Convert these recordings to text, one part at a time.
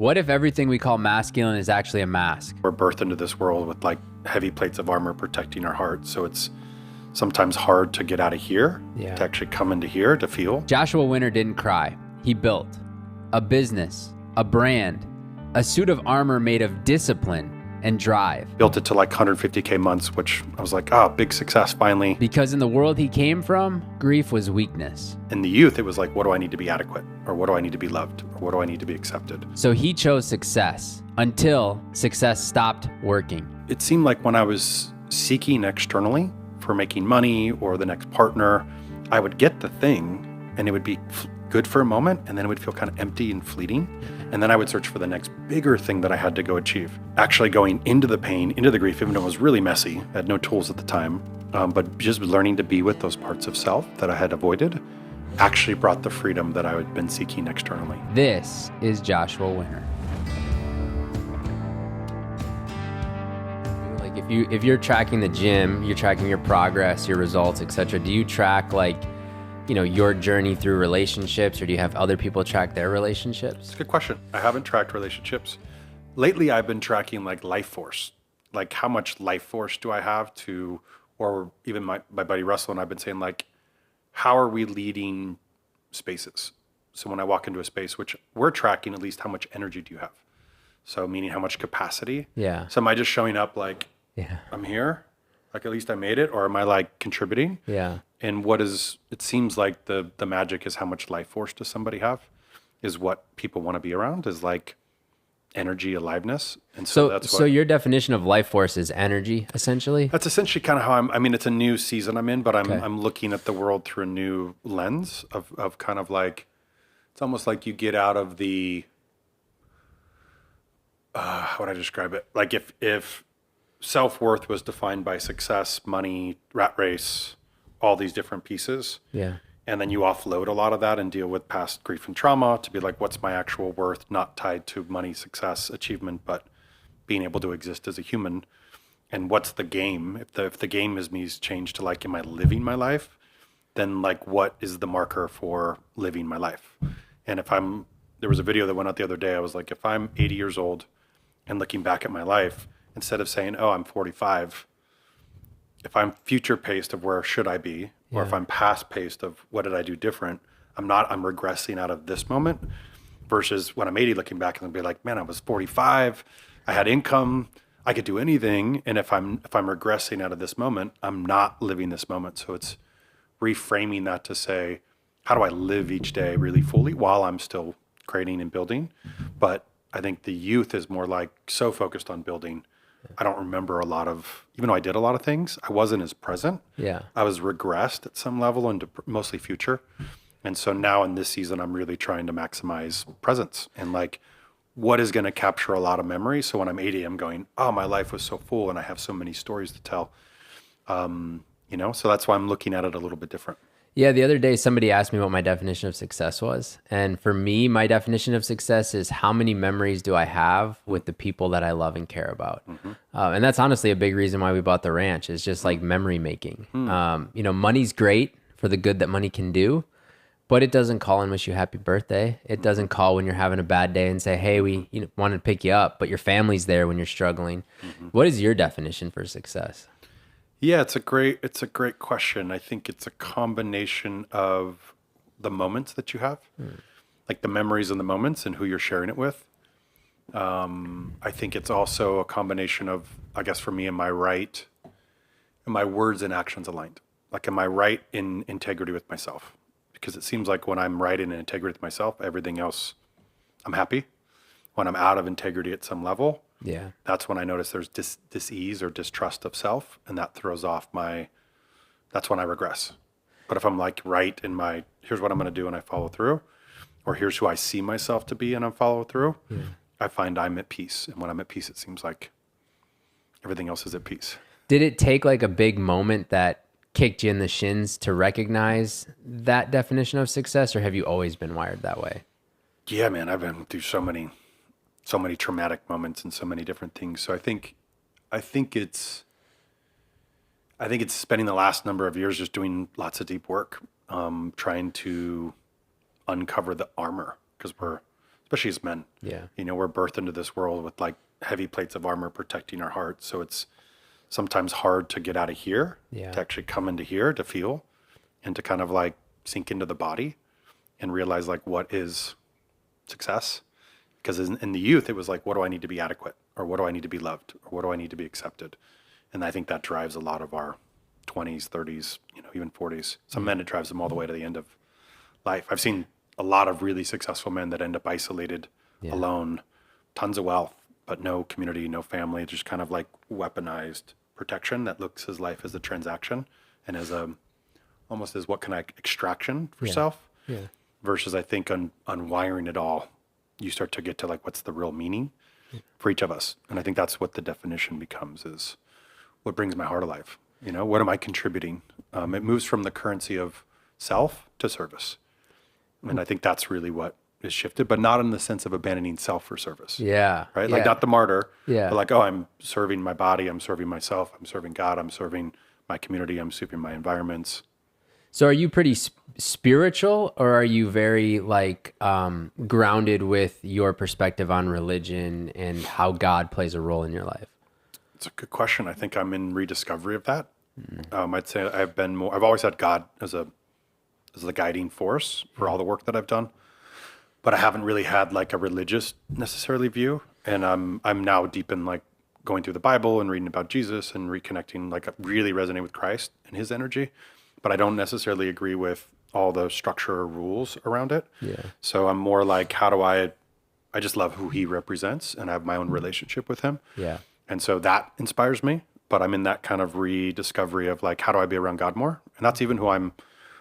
What if everything we call masculine is actually a mask? We're birthed into this world with like heavy plates of armor protecting our heart. So it's sometimes hard to get out of here, to actually come into here to feel. Joshua Wenner didn't cry. He built a business, a brand, a suit of armor made of discipline and drive. Built it to like 150K months, which I was like, big success finally. Because in the world he came from, grief was weakness. In the youth, it was like, what do I need to be adequate? Or what do I need to be loved? Or what do I need to be accepted? So he chose success until success stopped working. It seemed like when I was seeking externally for making money or the next partner, I would get the thing and it would be good for a moment, and then it would feel kind of empty and fleeting. And then I would search for the next bigger thing that I had to go achieve. Actually going into the pain, into the grief, even though it was really messy. I had no tools at the time, but just learning to be with those parts of self that I had avoided actually brought the freedom that I had been seeking externally. This is Joshua Wenner. Like if you're tracking the gym, you're tracking your progress, your results, etc. Do you track your journey through relationships, or do you have other people track their relationships? It's a good question. I haven't tracked relationships. Lately, I've been tracking like life force. Like how much life force do I have to, or even my buddy Russell and I've been saying like, how are we leading spaces? So when I walk into a space, which we're tracking at least how much energy do you have? So meaning how much capacity? Yeah. So am I just showing up like, I'm here? Like at least I made it, or am I like contributing? Yeah. And it seems like the magic is how much life force does somebody have, is what people want to be around, is like energy, aliveness. And so your definition of life force is energy, essentially? That's essentially kind of how it's a new season I'm in, but I'm looking at the world through a new lens of kind of like, it's almost like you get out of the, how would I describe it? Like if self-worth was defined by success, money, rat race, all these different pieces. Yeah. And then you offload a lot of that and deal with past grief and trauma to be like, what's my actual worth? Not tied to money, success, achievement, but being able to exist as a human. And what's the game? If the game is me changed to like, am I living my life? Then like, what is the marker for living my life? And there was a video that went out the other day. I was like, if I'm 80 years old and looking back at my life, instead of saying, I'm 45, if I'm future paced of where should I be, or if I'm past paced of what did I do different, I'm regressing out of this moment, versus when I'm 80 looking back and I'll be like, man, I was 45, I had income, I could do anything. And if I'm regressing out of this moment, I'm not living this moment. So it's reframing that to say, how do I live each day really fully while I'm still creating and building? But I think the youth is more like so focused on building. I don't remember even though I did a lot of things, I wasn't as present. Yeah. I was regressed at some level into mostly future. And so now in this season, I'm really trying to maximize presence and like, what is going to capture a lot of memory. So when I'm 80, I'm going, my life was so full and I have so many stories to tell. So that's why I'm looking at it a little bit different. Yeah, the other day somebody asked me what my definition of success was. And for me, my definition of success is how many memories do I have with the people that I love and care about. Mm-hmm. And that's honestly a big reason why we bought the ranch, is just like memory making. Money's great for the good that money can do, but it doesn't call and wish you happy birthday. It doesn't call when you're having a bad day and say, hey, we wanted to pick you up, but your family's there when you're struggling. Mm-hmm. What is your definition for success? Yeah, it's a great question. I think it's a combination of the moments that you have, like the memories and the moments and who you're sharing it with. I think it's also a combination of, I guess for me, am I words and actions aligned? Like, am I right in integrity with myself? Because it seems like when I'm right in integrity with myself, everything else, I'm happy. When I'm out of integrity at some level, that's when I notice there's dis-ease or distrust of self, and that throws off that's when I regress. But if I'm like right in here's what I'm going to do and I follow through, or here's who I see myself to be and I follow through, I find I'm at peace. And when I'm at peace, it seems like everything else is at peace. Did it take like a big moment that kicked you in the shins to recognize that definition of success, or have you always been wired that way? Yeah, man, I've been through so many traumatic moments and so many different things. So I think it's spending the last number of years just doing lots of deep work, trying to uncover the armor, because especially as men. Yeah. You know, we're birthed into this world with like heavy plates of armor protecting our hearts. So it's sometimes hard to get out of here, Yeah. to actually come into here, to feel, and to kind of like sink into the body and realize like what is success. Because in the youth, it was like, what do I need to be adequate? Or what do I need to be loved? Or what do I need to be accepted? And I think that drives a lot of our 20s, 30s, you know, even 40s. Some men, it drives them all the way to the end of life. I've seen a lot of really successful men that end up isolated, alone, tons of wealth, but no community, no family, just kind of like weaponized protection that looks as life as a transaction and as almost as what can I extraction for self. Yeah. Versus I think unwiring it all, you start to get to like what's the real meaning for each of us. And I think that's what the definition becomes, is what brings my heart alive. You know, what am I contributing? It moves from the currency of self to service. And I think that's really what is shifted, but not in the sense of abandoning self for service. Yeah. Right? Yeah. Like not the martyr, Yeah. but like, oh, I'm serving my body, I'm serving myself, I'm serving God, I'm serving my community, I'm serving my environments. So are you pretty spiritual, or are you very like grounded with your perspective on religion and how God plays a role in your life? It's a good question. I think I'm in rediscovery of that. I'd say I've always had God as the guiding force for all the work that I've done, but I haven't really had like a religious necessarily view. And I'm now deep in like going through the Bible and reading about Jesus and reconnecting, like really resonate with Christ and his energy. But I don't necessarily agree with all the structure or rules around it. Yeah. So I'm more like, I just love who he represents and I have my own relationship with him. Yeah. And so that inspires me, but I'm in that kind of rediscovery of like, how do I be around God more? And that's even who I'm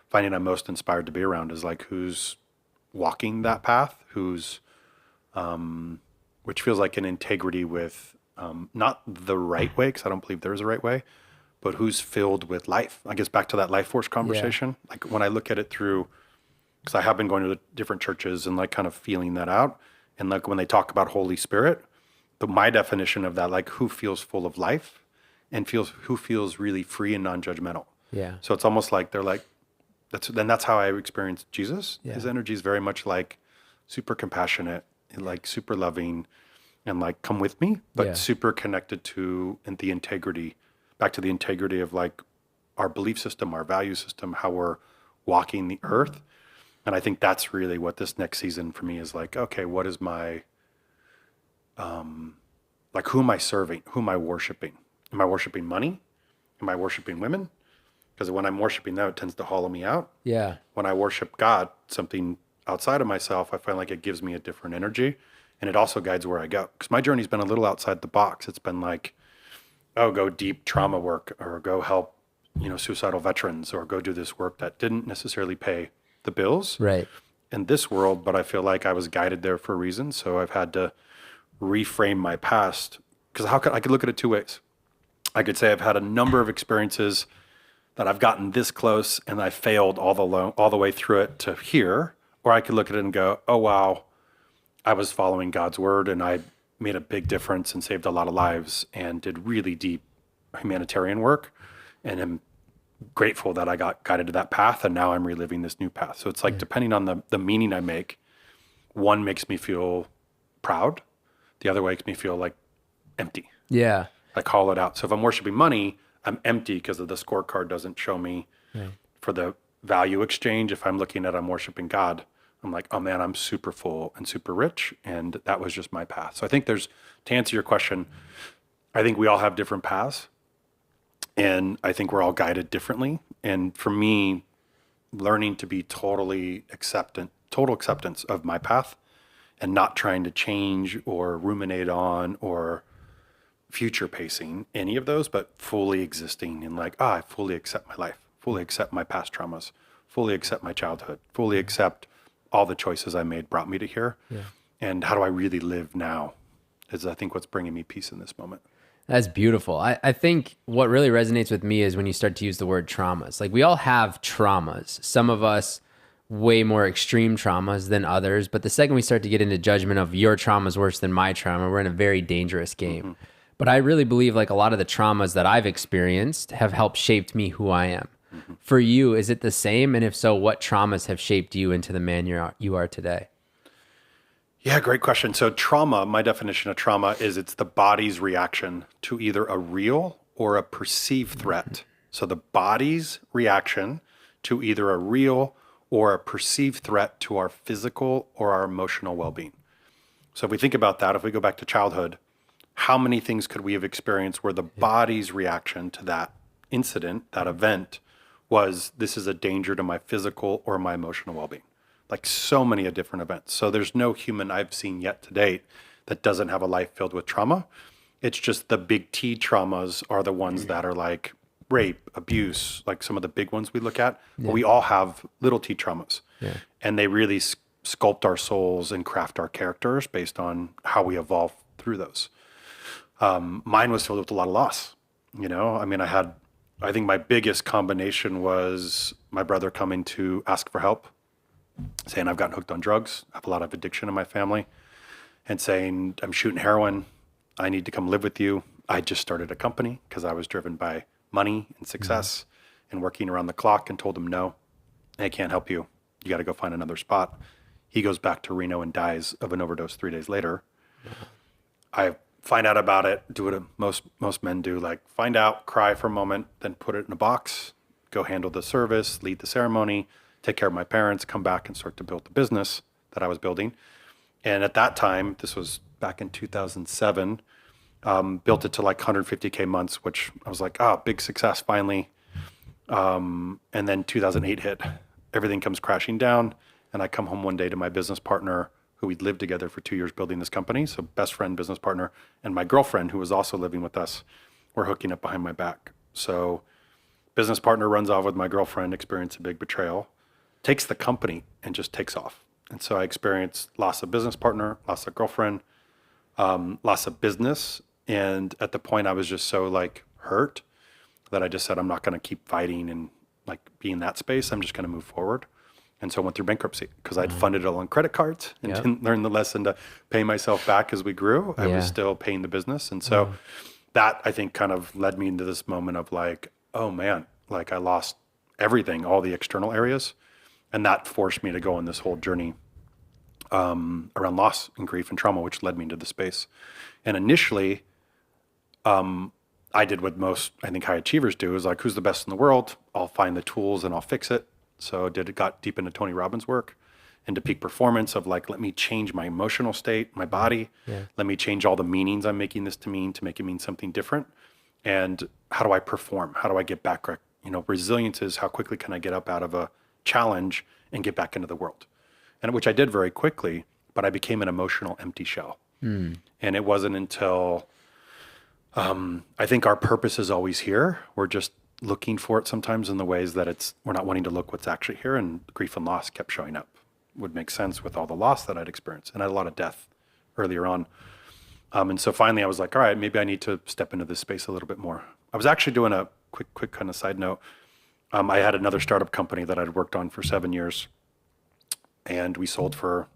finding I'm most inspired to be around, is like who's walking that path, who's, which feels like an integrity with, not the right way, because I don't believe there is a right way, but who's filled with life. I guess back to that life force conversation. Yeah. Like when I look at it through, because I have been going to the different churches and like kind of feeling that out. And like when they talk about Holy Spirit, but my definition of that, like who feels full of life and who feels really free and non-judgmental. Yeah. So it's almost like they're like, that's how I experience Jesus. Yeah. His energy is very much like super compassionate and like super loving and like come with me, but super connected to the integrity, back to the integrity of like our belief system, our value system, how we're walking the earth. And I think that's really what this next season for me is like, okay, what is my, like, who am I serving? Who am I worshiping? Am I worshiping money? Am I worshiping women? Because when I'm worshiping them, it tends to hollow me out. Yeah. When I worship God, something outside of myself, I find like it gives me a different energy, and it also guides where I go. Because my journey's been a little outside the box. It's been like, oh, go deep trauma work, or go help, suicidal veterans, or go do this work that didn't necessarily pay the bills in this world, but I feel like I was guided there for a reason. So I've had to reframe my past, because I could look at it two ways. I could say I've had a number of experiences that I've gotten this close and I failed all the way through it to here, or I could look at it and go, oh wow, I was following God's word and I made a big difference and saved a lot of lives and did really deep humanitarian work, and am grateful that I got guided to that path, and now I'm reliving this new path. So it's like, depending on the meaning I make, one makes me feel proud, the other makes me feel like empty. Yeah. I call it out. So if I'm worshiping money, I'm empty because the scorecard doesn't show me for the value exchange. If I'm looking at I'm worshiping God, I'm like, oh man, I'm super full and super rich, and that was just my path. So I think to answer your question, I think we all have different paths, and I think we're all guided differently. And for me, learning to be total acceptance of my path, and not trying to change or ruminate on or future pacing any of those, but fully existing in like, I fully accept my life, fully accept my past traumas, fully accept my childhood, fully accept all the choices I made brought me to here. Yeah. And how do I really live now is, I think, what's bringing me peace in this moment. That's beautiful. I think what really resonates with me is when you start to use the word traumas. Like, we all have traumas. Some of us way more extreme traumas than others. But the second we start to get into judgment of your trauma is worse than my trauma, we're in a very dangerous game. Mm-hmm. But I really believe like a lot of the traumas that I've experienced have helped shaped me who I am. Mm-hmm. For you, is it the same? And if so, what traumas have shaped you into the man you are today? Yeah, great question. So trauma, my definition of trauma is it's the body's reaction to either a real or a perceived threat. So the body's reaction to either a real or a perceived threat to our physical or our emotional well-being. So if we think about that, if we go back to childhood, how many things could we have experienced where the body's reaction to that incident, that event, was this is a danger to my physical or my emotional well-being? Like so many different events. So there's no human I've seen yet to date that doesn't have a life filled with trauma. It's just the big T traumas are the ones that are like rape, abuse, like some of the big ones we look at. But we all have little T traumas. And they really sculpt our souls and craft our characters based on how we evolve through those. Mine was filled with a lot of loss. You know, I mean, I think my biggest combination was my brother coming to ask for help, saying I've gotten hooked on drugs, I have a lot of addiction in my family, and saying I'm shooting heroin, I need to come live with you. I just started a company because I was driven by money and success and working around the clock, and told him no, I can't help you. You got to go find another spot. He goes back to Reno and dies of an overdose 3 days later. I find out about it, do what most men do, like find out, cry for a moment, then put it in a box, go handle the service, lead the ceremony, take care of my parents, come back and start to build the business that I was building. And at that time, this was back in 2007, built it to like 150K months, which I was like, big success finally. And then 2008 hit, everything comes crashing down. And I come home one day to my business partner, who we'd lived together for 2 years building this company. So best friend, business partner, and my girlfriend, who was also living with us, were hooking up behind my back. So business partner runs off with my girlfriend, experience a big betrayal, takes the company and just takes off. And so I experienced loss of business partner, loss of girlfriend, loss of business. And at the point I was just so like hurt that I just said, I'm not going to keep fighting and like be in that space. I'm just going to move forward. And so I went through bankruptcy because I'd funded it all on credit cards and didn't learn the lesson to pay myself back as we grew. I was still paying the business. And so that I think kind of led me into this moment of like, oh man, like I lost everything, all the external areas. And that forced me to go on this whole journey around loss and grief and trauma, which led me into the space. And initially, I did what most, I think, high achievers do, is like, who's the best in the world? I'll find the tools and I'll fix it. So got deep into Tony Robbins' work, into peak performance of like, let me change my emotional state, my body. Let me change all the meanings I'm making this to mean to make it mean something different. And how do I perform? How do I get back? You know, resilience is how quickly can I get up out of a challenge and get back into the world? And which I did very quickly, but I became an emotional empty shell. And it wasn't until, I think our purpose is always here. We're just looking for it sometimes in the ways that we're not wanting to look what's actually here. And grief and loss kept showing up. Would make sense with all the loss that I'd experienced. And I had a lot of death earlier on. And so finally I was like, all right, maybe I need to step into this space a little bit more. I was actually doing a quick kind of side note. I had another startup company that I'd worked on for 7 years, and we sold for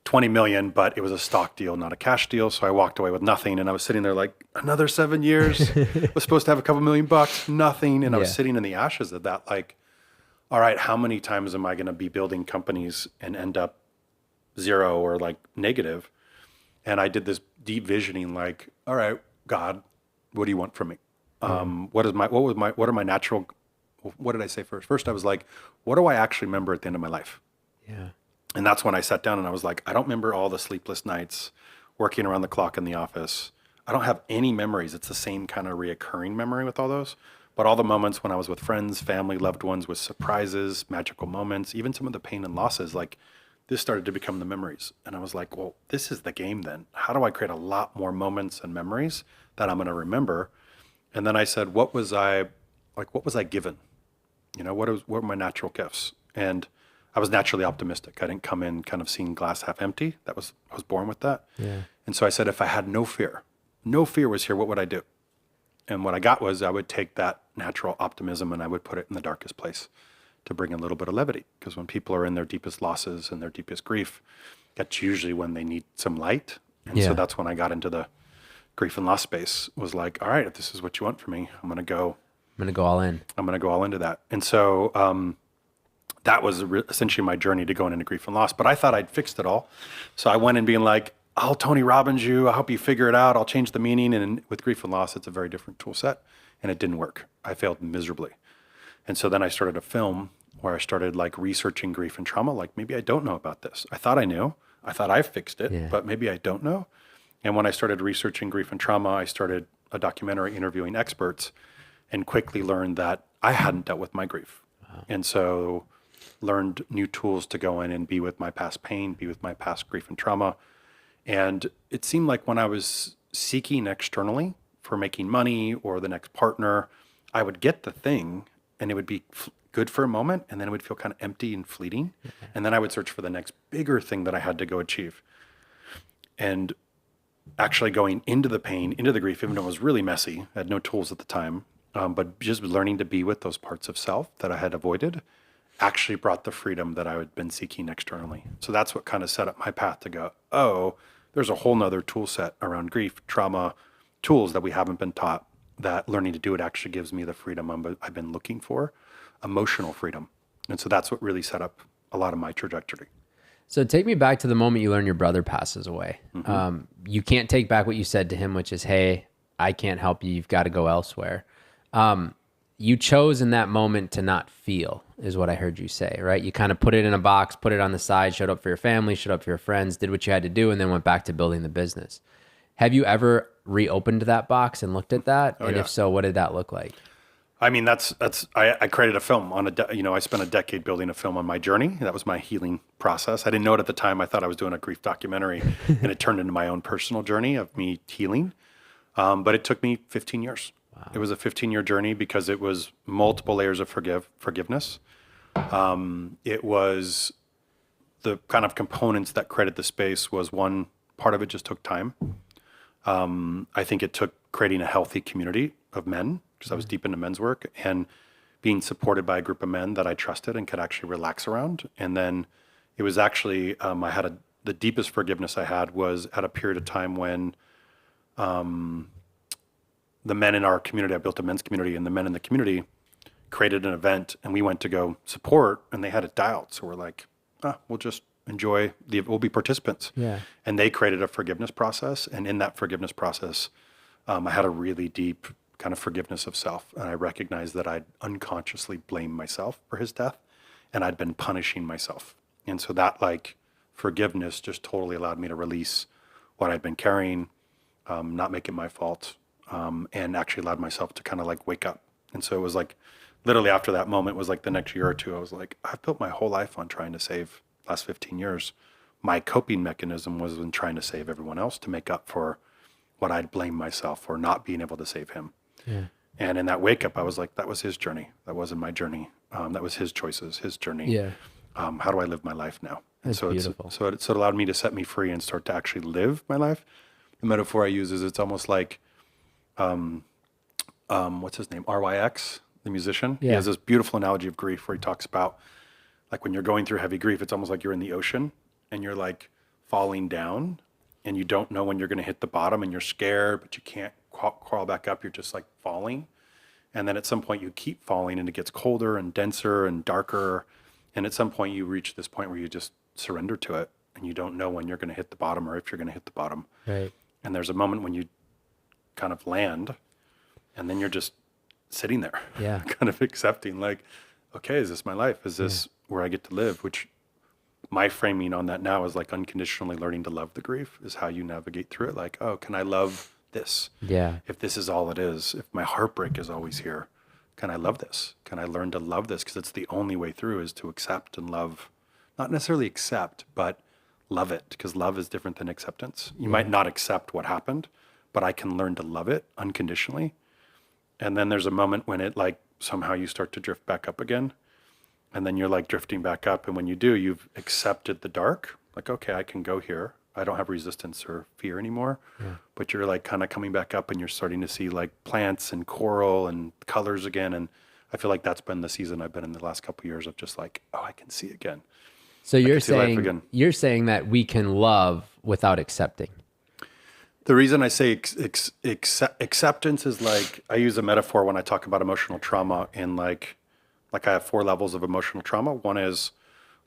20 million, but it was a stock deal, not a cash deal. So I walked away with nothing. And I was sitting there like, another 7 years, was supposed to have a couple $1 million, nothing. And I was sitting in the ashes of that, like, all right, how many times am I going to be building companies and end up zero or like negative? And I did this deep visioning, like, all right, God, what do you want from me? What are my natural, what did I say first? First, I was like, what do I actually remember at the end of my life? And that's when I sat down and I was like, I don't remember all the sleepless nights working around the clock in the office. I don't have any memories. It's the same kind of reoccurring memory with all those. But all the moments when I was with friends, family, loved ones, with surprises, magical moments, even some of the pain and losses, like this started to become the memories. And I was like, well, this is the game then. How do I create a lot more moments and memories that I'm going to remember? And then I said, what was I given? You know, what were my natural gifts? And I was naturally optimistic. I didn't come in kind of seeing glass half empty. I was born with that. And so I said, if I had no fear was here, what would I do? And what I got was I would take that natural optimism and I would put it in the darkest place to bring a little bit of levity. Because when people are in their deepest losses and their deepest grief, that's usually when they need some light. And so that's when I got into the grief and loss space, was like, all right, if this is what you want from me, I'm going to go all in. I'm going to go all into that. And so, that was essentially my journey to going into grief and loss. But I thought I'd fixed it all. So I went in being like, I'll Tony Robbins you. I'll help you figure it out. I'll change the meaning. And with grief and loss, it's a very different tool set. And it didn't work. I failed miserably. And so then I started a film where I started like researching grief and trauma. Like, maybe I don't know about this. I thought I knew. I thought I fixed it, but maybe I don't know. And when I started researching grief and trauma, I started a documentary interviewing experts and quickly learned that I hadn't dealt with my grief. Wow. And so learned new tools to go in and be with my past pain, be with my past grief and trauma. And it seemed like when I was seeking externally for making money or the next partner, I would get the thing and it would be good for a moment, and then it would feel kind of empty and fleeting. And then I would search for the next bigger thing that I had to go achieve. And actually going into the pain, into the grief, even though it was really messy, I had no tools at the time, but just learning to be with those parts of self that I had avoided actually brought the freedom that I had been seeking externally. So that's what kind of set up my path to go, oh, there's a whole nother tool set around grief, trauma, tools that we haven't been taught, that learning to do it actually gives me the freedom I've been looking for, emotional freedom. And so that's what really set up a lot of my trajectory. So take me back to the moment you learned your brother passes away. Mm-hmm. You can't take back what you said to him, which is, hey, I can't help you. You've got to go elsewhere. You chose in that moment to not feel, is what I heard you say, right? You kind of put it in a box, put it on the side, showed up for your family, showed up for your friends, did what you had to do, and then went back to building the business. Have you ever reopened that box and looked at that? And if so, what did that look like? I mean, I created a film on I spent a decade building a film on my journey. That was my healing process. I didn't know it at the time. I thought I was doing a grief documentary and it turned into my own personal journey of me healing. But it took me 15 years. Wow. It was a 15-year journey because it was multiple layers of forgiveness. It was the kind of components that created the space was one part of it just took time. I think it took creating a healthy community of men, because I was deep into men's work, and being supported by a group of men that I trusted and could actually relax around. And then it was actually, the deepest forgiveness I had was at a period of time when the men in our community, I built a men's community, and the men in the community created an event, and we went to go support, and they had it dialed. So we're like, we'll just enjoy we'll be participants. Yeah. And they created a forgiveness process. And in that forgiveness process, I had a really deep kind of forgiveness of self. And I recognized that I'd unconsciously blamed myself for his death, and I'd been punishing myself. And so that like forgiveness just totally allowed me to release what I'd been carrying, not make it my fault, and actually allowed myself to kind of like wake up. And so it was like, literally after that moment was like the next year or two, I was like, I've built my whole life on trying to save last 15 years. My coping mechanism was in trying to save everyone else to make up for what I'd blamed myself for not being able to save him. Yeah. And in that wake up, I was like, that was his journey. That wasn't my journey. That was his choices, his journey. Yeah. How do I live my life now? That's so beautiful. It allowed me to set me free and start to actually live my life. The metaphor I use is it's almost like, what's his name? RYX, the musician. Yeah. He has this beautiful analogy of grief where he talks about like when you're going through heavy grief, it's almost like you're in the ocean and you're like falling down and you don't know when you're going to hit the bottom and you're scared, but you can't crawl back up. You're just like falling. And then at some point you keep falling and it gets colder and denser and darker. And at some point you reach this point where you just surrender to it and you don't know when you're going to hit the bottom or if you're going to hit the bottom. Right. And there's a moment when you kind of land and then you're just sitting there, yeah, kind of accepting like, okay, is this my life? Is this where I get to live? Which my framing on that now is like unconditionally learning to love the grief is how you navigate through it. Like, oh, can I love this? Yeah. If this is all it is, if my heartbreak is always here, can I love this? Can I learn to love this? Because it's the only way through is to accept and love, not necessarily accept, but love it. Because love is different than acceptance. You might not accept what happened, but I can learn to love it unconditionally. And then there's a moment when it like somehow you start to drift back up again. And then you're like drifting back up. And when you do, you've accepted the dark. Like, okay, I can go here. I don't have resistance or fear anymore. Yeah. But you're like kind of coming back up and you're starting to see like plants and coral and colors again. And I feel like that's been the season I've been in the last couple of years of just like, oh, I can see again. So you're saying that we can love without accepting. The reason I say acceptance is like, I use a metaphor when I talk about emotional trauma in like Like I have 4 levels of emotional trauma. One is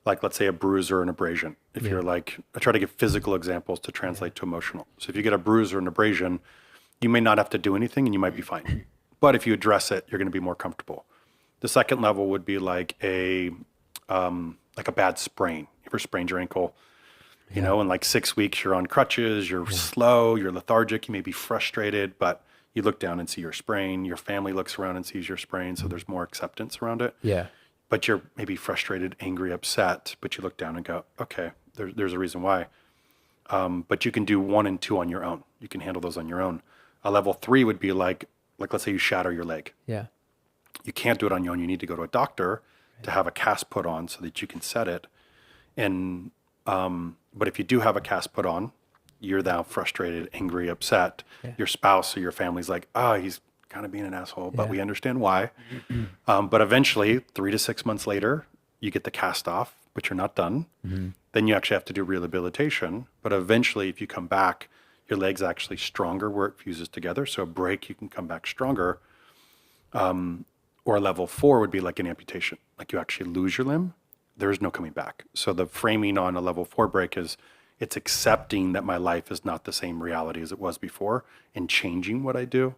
like, let's say a bruise or an abrasion. If you're like, I try to give physical examples to translate to emotional. So if you get a bruise or an abrasion, you may not have to do anything and you might be fine. But if you address it, you're going to be more comfortable. The second level would be like a bad sprain. You ever sprained your ankle? You know, in like 6 weeks, you're on crutches, you're slow, you're lethargic, you may be frustrated, but you look down and see your sprain. Your family looks around and sees your sprain, so there's more acceptance around it. Yeah. But you're maybe frustrated, angry, upset, but you look down and go, okay, there's a reason why. But you can do 1 and 2 on your own. You can handle those on your own. A level 3 would be like let's say you shatter your leg. Yeah. You can't do it on your own. You need to go to a doctor to have a cast put on so that you can set it. And but if you do have a cast put on, you're now frustrated, angry, upset. Your spouse or your family's like, he's kind of being an asshole, but we understand why. But eventually, 3 to 6 months later, you get the cast off, but you're not done. Then you actually have to do rehabilitation. But eventually, if you come back, your leg's actually stronger where it fuses together. So a break, you can come back stronger. Or level 4 would be like an amputation. Like you actually lose your limb, there is no coming back. So the framing on a level 4 break is it's accepting that my life is not the same reality as it was before and changing what I do.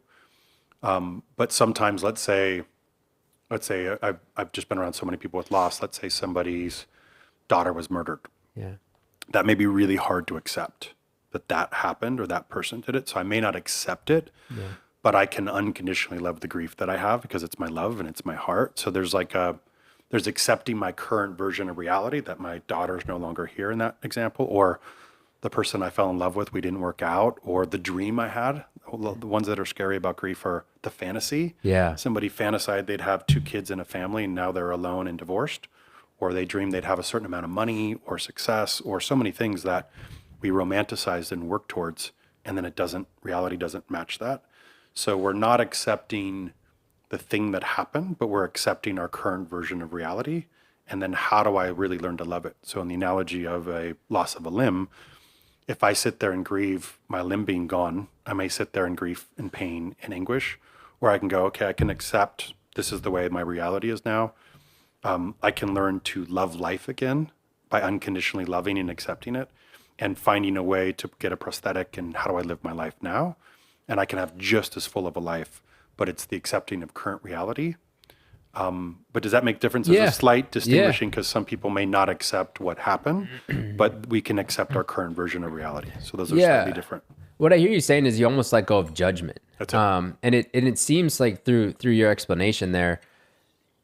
But sometimes, let's say I've just been around so many people with loss. Let's say somebody's daughter was murdered. Yeah. That may be really hard to accept that happened or that person did it. So I may not accept it, but I can unconditionally love the grief that I have because it's my love and it's my heart. So there's there's accepting my current version of reality that my daughter's no longer here in that example, or the person I fell in love with, we didn't work out, or the dream I had. The ones that are scary about grief are the fantasy. Yeah. Somebody fantasized they'd have 2 kids in a family and now they're alone and divorced, or they dreamed they'd have a certain amount of money or success or so many things that we romanticized and worked towards, and then reality doesn't match that. So we're not accepting the thing that happened, but we're accepting our current version of reality. And then how do I really learn to love it? So in the analogy of a loss of a limb, if I sit there and grieve my limb being gone, I may sit there and grieve in pain and anguish, or I can go, okay, I can accept this is the way my reality is now. I can learn to love life again by unconditionally loving and accepting it and finding a way to get a prosthetic and how do I live my life now? And I can have just as full of a life, but it's the accepting of current reality. But does that make difference? There's a slight distinguishing because some people may not accept what happened, but we can accept our current version of reality. So those are slightly different. What I hear you saying is you almost let go of judgment. That's it. And it seems like through your explanation there,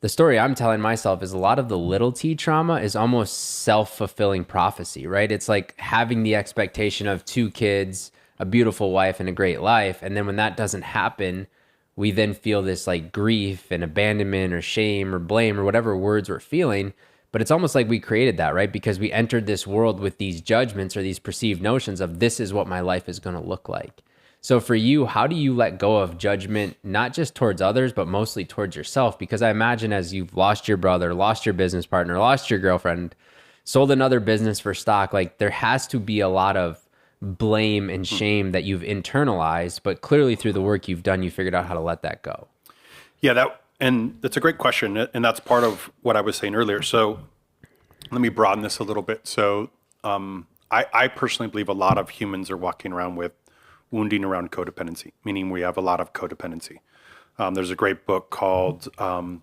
the story I'm telling myself is a lot of the little T trauma is almost self-fulfilling prophecy, right? It's like having the expectation of 2 kids, a beautiful wife, and a great life. And then when that doesn't happen, we then feel this like grief and abandonment or shame or blame or whatever words we're feeling. But it's almost like we created that, right? Because we entered this world with these judgments or these perceived notions of this is what my life is going to look like. So for you, how do you let go of judgment, not just towards others, but mostly towards yourself? Because I imagine as you've lost your brother, lost your business partner, lost your girlfriend, sold another business for stock, like there has to be a lot of blame and shame that you've internalized, but clearly through the work you've done, you figured out how to let that go. Yeah, and that's a great question. And that's part of what I was saying earlier. So let me broaden this a little bit. So I personally believe a lot of humans are walking around with wounding around codependency, meaning we have a lot of codependency. There's a great book called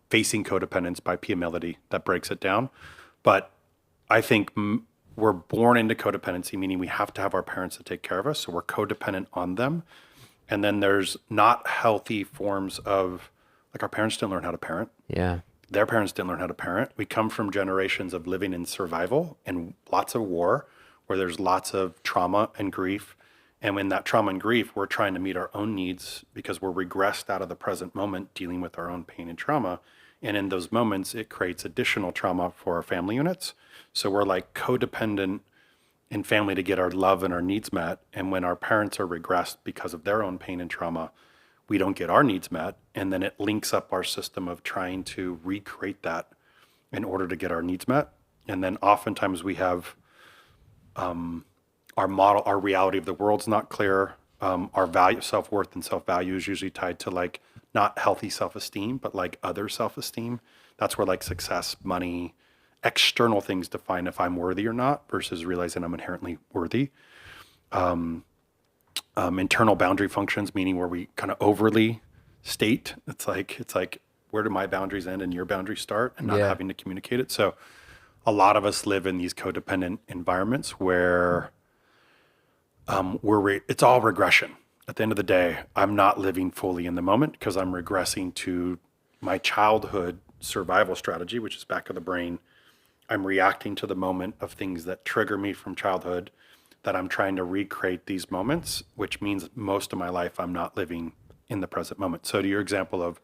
Facing Codependence by Pia Mellody that breaks it down. But I think we're born into codependency, meaning we have to have our parents to take care of us. So we're codependent on them. And then there's not healthy forms of, like our parents didn't learn how to parent. Yeah. Their parents didn't learn how to parent. We come from generations of living in survival and lots of war, where there's lots of trauma and grief. And when that trauma and grief, we're trying to meet our own needs because we're regressed out of the present moment dealing with our own pain and trauma. And in those moments, it creates additional trauma for our family units. So we're like codependent in family to get our love and our needs met. And when our parents are regressed because of their own pain and trauma, we don't get our needs met. And then it links up our system of trying to recreate that in order to get our needs met. And then oftentimes we have our reality of the world's not clear. Our value, self-worth and self-value is usually tied to like not healthy self-esteem, but like other self-esteem. That's where like success, money, external things define if I'm worthy or not versus realizing I'm inherently worthy. Internal boundary functions, meaning where we kind of overly state. It's like where do my boundaries end and your boundaries start, and not Yeah. having to communicate it. So a lot of us live in these codependent environments where it's all regression. At the end of the day, I'm not living fully in the moment because I'm regressing to my childhood survival strategy, which is back of the brain. I'm reacting to the moment of things that trigger me from childhood, that I'm trying to recreate these moments, which means most of my life I'm not living in the present moment. So to your example of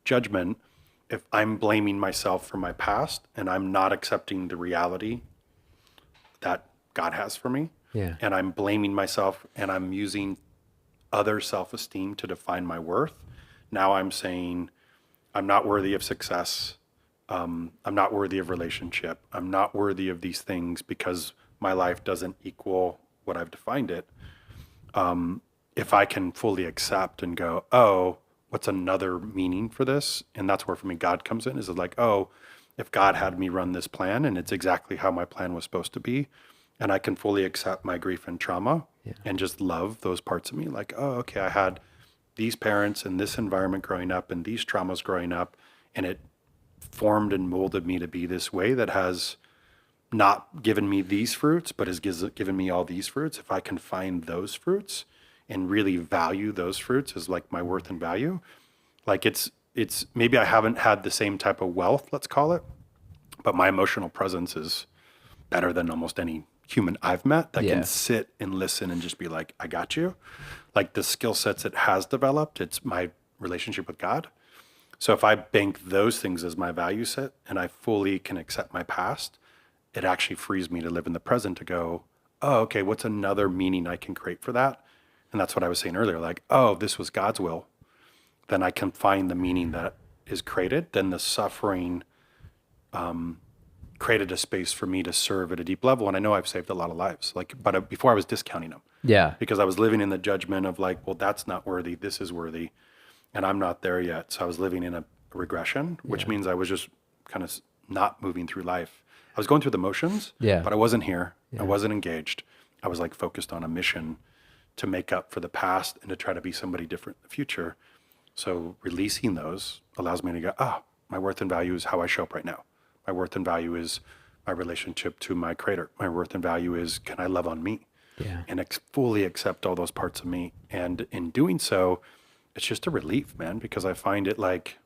judgment, if I'm blaming myself for my past and I'm not accepting the reality that God has for me, Yeah. and I'm blaming myself and I'm using other self-esteem to define my worth, now I'm saying I'm not worthy of success. I'm not worthy of relationship. I'm not worthy of these things because my life doesn't equal what I've defined it. If I can fully accept and go, oh, what's another meaning for this? And that's where for me God comes in, is like, oh, if God had me run this plan and it's exactly how my plan was supposed to be, and I can fully accept my grief and trauma and just love those parts of me, like, oh, okay, I had these parents and this environment growing up and these traumas growing up, and it formed and molded me to be this way that has not given me these fruits, but has given me all these fruits. If I can find those fruits and really value those fruits as like my worth and value, like it's maybe I haven't had the same type of wealth, let's call it, but my emotional presence is better than almost any human I've met that Yeah. can sit and listen and just be like, I got you. Like the skill sets it has developed, it's my relationship with God. So if I bank those things as my value set and I fully can accept my past, it actually frees me to live in the present, to go, oh, okay, what's another meaning I can create for that? And that's what I was saying earlier, like, oh, this was God's will. Then I can find the meaning that is created. Then the suffering created a space for me to serve at a deep level. And I know I've saved a lot of lives, like, but before I was discounting them Yeah. because I was living in the judgment of like, well, that's not worthy, this is worthy, and I'm not there yet. So I was living in a regression, which means I was just kind of not moving through life. I was going through the motions, Yeah. but I wasn't here. I wasn't engaged. I was like focused on a mission to make up for the past and to try to be somebody different in the future. So releasing those allows me to go, oh, my worth and value is how I show up right now. My worth and value is my relationship to my creator. My worth and value is, can I love on me? Yeah. And fully accept all those parts of me. And in doing so, it's just a relief, man, because I find it like,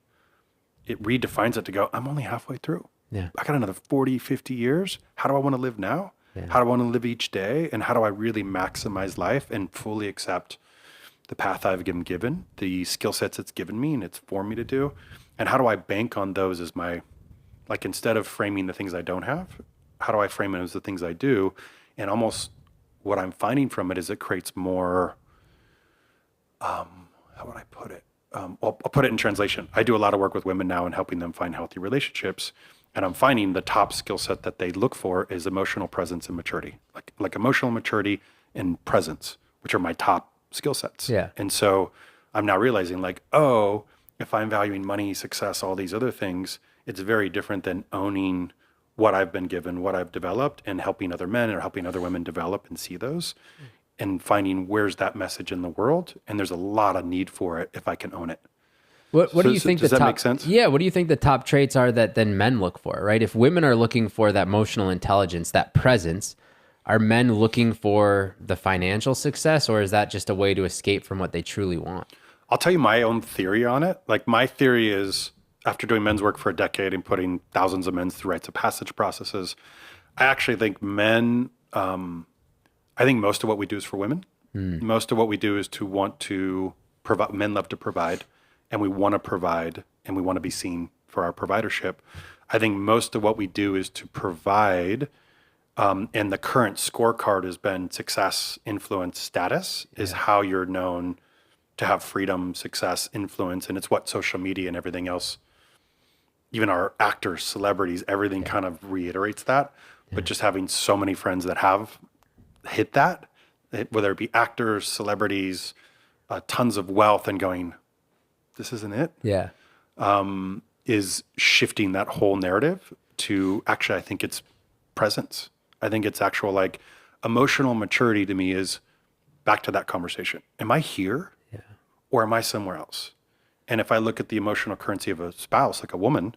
it redefines it to go, I'm only halfway through. Yeah. I got another 40, 50 years. How do I want to live now? Yeah. How do I want to live each day? And how do I really maximize life and fully accept the path I've been given, the skill sets it's given me and it's for me to do? And how do I bank on those as my, like, instead of framing the things I don't have, how do I frame it as the things I do? And almost what I'm finding from it is it creates more, how would I put it? I'll put it in translation. I do a lot of work with women now and helping them find healthy relationships. And I'm finding the top skill set that they look for is emotional presence and maturity, like emotional maturity and presence, which are my top skill sets. Yeah. And so I'm now realizing, like, oh, if I'm valuing money, success, all these other things, it's very different than owning what I've been given, what I've developed, and helping other men or helping other women develop and see those, and finding where's that message in the world. And there's a lot of need for it if I can own it. What do you think does the that top, make sense? Yeah, what do you think the top traits are that then men look for, right? If women are looking for that emotional intelligence, that presence, are men looking for the financial success, or is that just a way to escape from what they truly want? I'll tell you my own theory on it. Like, my theory is, after doing men's work for a decade and putting thousands of men through rites of passage processes, I actually think men, I think most of what we do is for women. Most of what we do is to want to provide. Men love to provide, and we want to provide, and we want to be seen for our providership. I think most of what we do is to provide, and the current scorecard has been success, influence, status is how you're known to have freedom, success, influence, and it's what social media and everything else, even our actors, celebrities, everything kind of reiterates that. But just having so many friends that have hit that, whether it be actors, celebrities, tons of wealth, and going, this isn't it, Yeah. is shifting that whole narrative to actually, I think it's presence. I think it's actual like emotional maturity to me is back to that conversation. Am I here or am I somewhere else? And if I look at the emotional currency of a spouse, like a woman,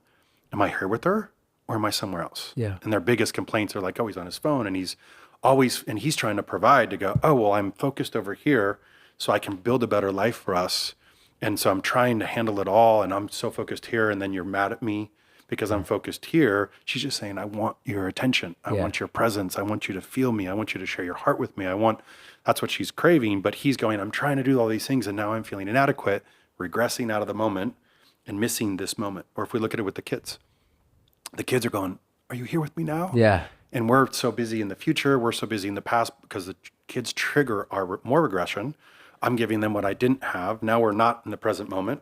am I here with her or am I somewhere else? Yeah. And their biggest complaints are like, oh, he's on his phone and he's trying to provide to go, oh, well, I'm focused over here so I can build a better life for us. And so I'm trying to handle it all and I'm so focused here. And then you're mad at me because I'm focused here. She's just saying, I want your attention. I want your presence. I want you to feel me. I want you to share your heart with me. That's what she's craving. But he's going, I'm trying to do all these things and now I'm feeling inadequate, regressing out of the moment and missing this moment. Or if we look at it with the kids are going, are you here with me now? Yeah. And we're so busy in the future. We're so busy in the past because the kids trigger our more regression. I'm giving them what I didn't have. Now we're not in the present moment.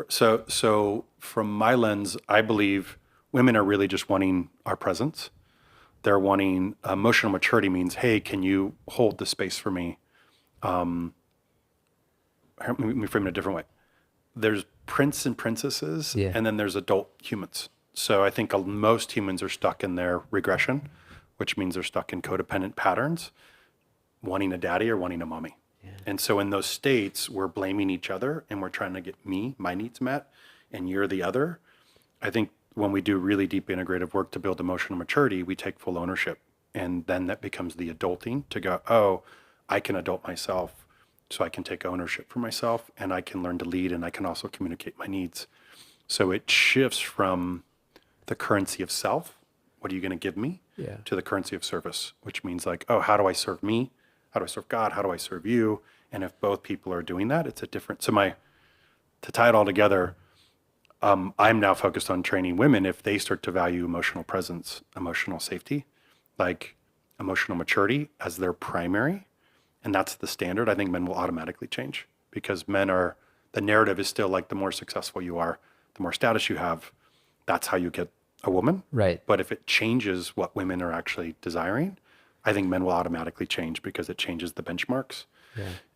So from my lens, I believe women are really just wanting our presence. They're wanting emotional maturity means, hey, can you hold the space for me? Let me frame it a different way. There's prince and princesses, and then there's adult humans. So I think most humans are stuck in their regression, which means they're stuck in codependent patterns, wanting a daddy or wanting a mommy. And so in those states, we're blaming each other and we're trying to get my needs met, and you're the other. I think when we do really deep integrative work to build emotional maturity, we take full ownership. And then that becomes the adulting to go, oh, I can adult myself so I can take ownership for myself and I can learn to lead and I can also communicate my needs. So it shifts from the currency of self, what are you going to give me, to the currency of service, which means like, oh, how do I serve me? How do I serve God? How do I serve you? And if both people are doing that, it's a different, to tie it all together, I'm now focused on training women if they start to value emotional presence, emotional safety, like emotional maturity as their primary, and that's the standard, I think men will automatically change because the narrative is still like the more successful you are, the more status you have, that's how you get a woman. Right. But if it changes what women are actually desiring, I think men will automatically change because it changes the benchmarks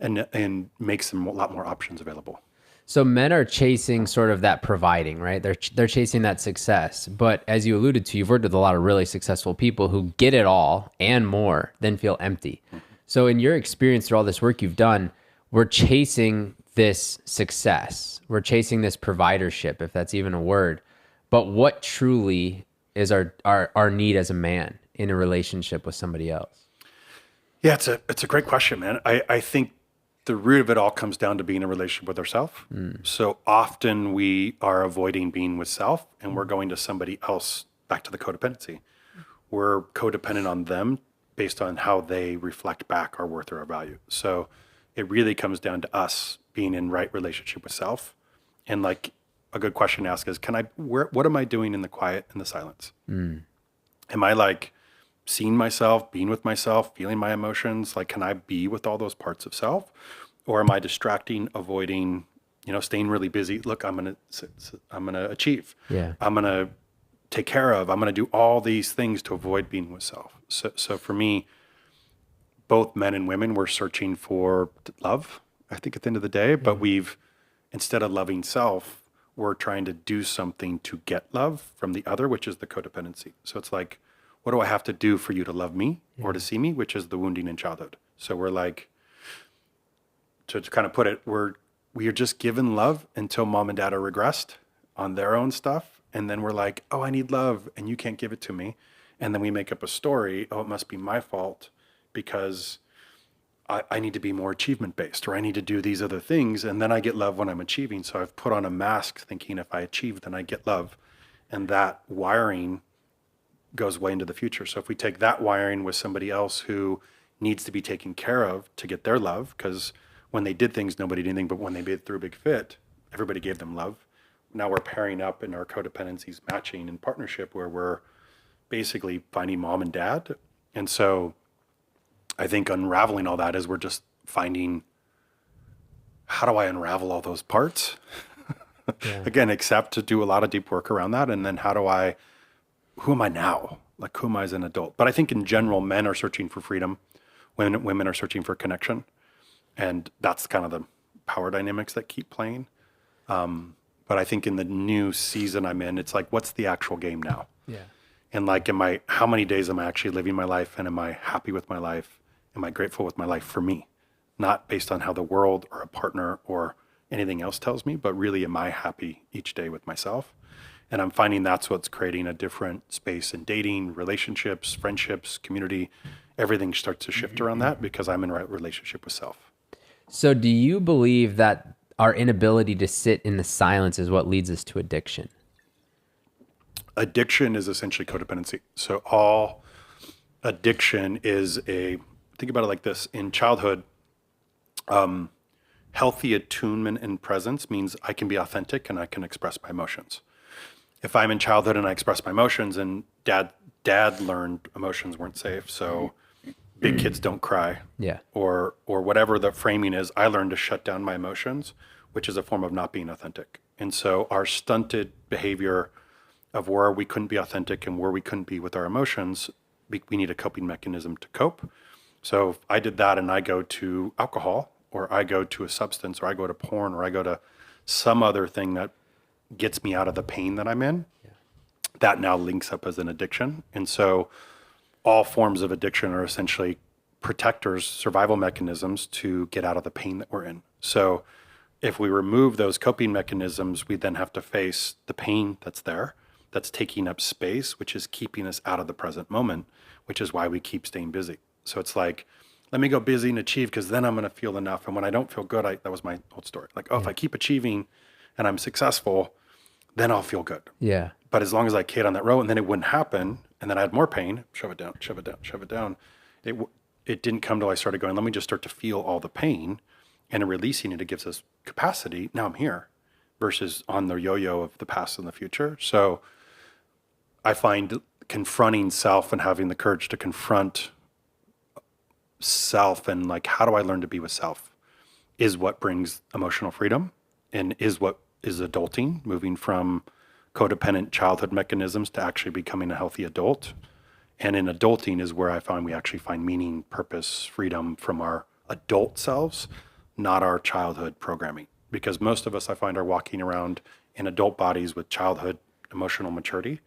and makes them a lot more options available. So men are chasing sort of that providing, right? They're chasing that success. But as you alluded to, you've worked with a lot of really successful people who get it all and more, then feel empty. So in your experience through all this work you've done, we're chasing this success. We're chasing this providership, if that's even a word. But what truly is our need as a man in a relationship with somebody else? Yeah, it's a great question, man. I think the root of it all comes down to being in a relationship with ourselves. So often we are avoiding being with self and we're going to somebody else, back to the codependency. We're codependent on them based on how they reflect back our worth or our value. So it really comes down to us being in right relationship with self. And like a good question to ask is, what am I doing in the quiet and the silence? Am I like seeing myself, being with myself, feeling my emotions? Like, can I be with all those parts of self? Or am I distracting, avoiding, staying really busy? Look, I'm going to achieve. Yeah. I'm going to take care of, I'm going to do all these things to avoid being with self. So for me, both men and women, we're searching for love, I think at the end of the day, but instead of loving self, we're trying to do something to get love from the other, which is the codependency. So it's like, what do I have to do for you to love me or to see me, which is the wounding in childhood. So we're like, to kind of put it, we are just given love until mom and dad are regressed on their own stuff. And then we're like, oh, I need love and you can't give it to me. And then we make up a story, oh, it must be my fault because I need to be more achievement based, or I need to do these other things. And then I get love when I'm achieving. So I've put on a mask thinking if I achieve, then I get love. And that wiring goes way into the future. So if we take that wiring with somebody else who needs to be taken care of to get their love, because when they did things, nobody did anything, but when they threw a big fit, everybody gave them love. Now we're pairing up and our codependencies matching in partnership where we're basically finding mom and dad. And so I think unraveling all that is we're just finding, how do I unravel all those parts? Again, except to do a lot of deep work around that. And then who am I now? Like, who am I as an adult? But I think in general, men are searching for freedom. when women are searching for connection. And that's kind of the power dynamics that keep playing. But I think in the new season I'm in, it's like, what's the actual game now? Yeah. And like, how many days am I actually living my life? And am I happy with my life? Am I grateful with my life for me? Not based on how the world or a partner or anything else tells me, but really, am I happy each day with myself? And I'm finding that's what's creating a different space in dating, relationships, friendships, community. Everything starts to shift around that because I'm in a relationship with self. So do you believe that our inability to sit in the silence is what leads us to addiction? Addiction is essentially codependency. So all addiction is think about it like this. In childhood, healthy attunement and presence means I can be authentic and I can express my emotions. If I'm in childhood and I express my emotions, and dad learned emotions weren't safe, so big kids don't cry. Yeah. Or whatever the framing is, I learned to shut down my emotions, which is a form of not being authentic. And so our stunted behavior of where we couldn't be authentic and where we couldn't be with our emotions, we need a coping mechanism to cope. So if I did that and I go to alcohol, or I go to a substance, or I go to porn, or I go to some other thing that gets me out of the pain that I'm in, that now links up as an addiction. And so all forms of addiction are essentially protectors, survival mechanisms to get out of the pain that we're in. So if we remove those coping mechanisms, we then have to face the pain that's there, that's taking up space, which is keeping us out of the present moment, which is why we keep staying busy. So it's like, let me go busy and achieve, because then I'm going to feel enough. And when I don't feel good, that was my old story. Like, if I keep achieving and I'm successful, then I'll feel good. Yeah. But as long as I stayed on that road, and then it wouldn't happen, and then I had more pain, shove it down, shove it down, shove it down. It didn't come till I started going, let me just start to feel all the pain, and in releasing it, it gives us capacity. Now I'm here, versus on the yo-yo of the past and the future. So I find confronting self and having the courage to confront self and like, how do I learn to be with self, is what brings emotional freedom, and is what is adulting, moving from codependent childhood mechanisms to actually becoming a healthy adult. And in adulting is where I find we actually find meaning, purpose, freedom from our adult selves, not our childhood programming. Because most of us, I find, are walking around in adult bodies with childhood emotional maturity.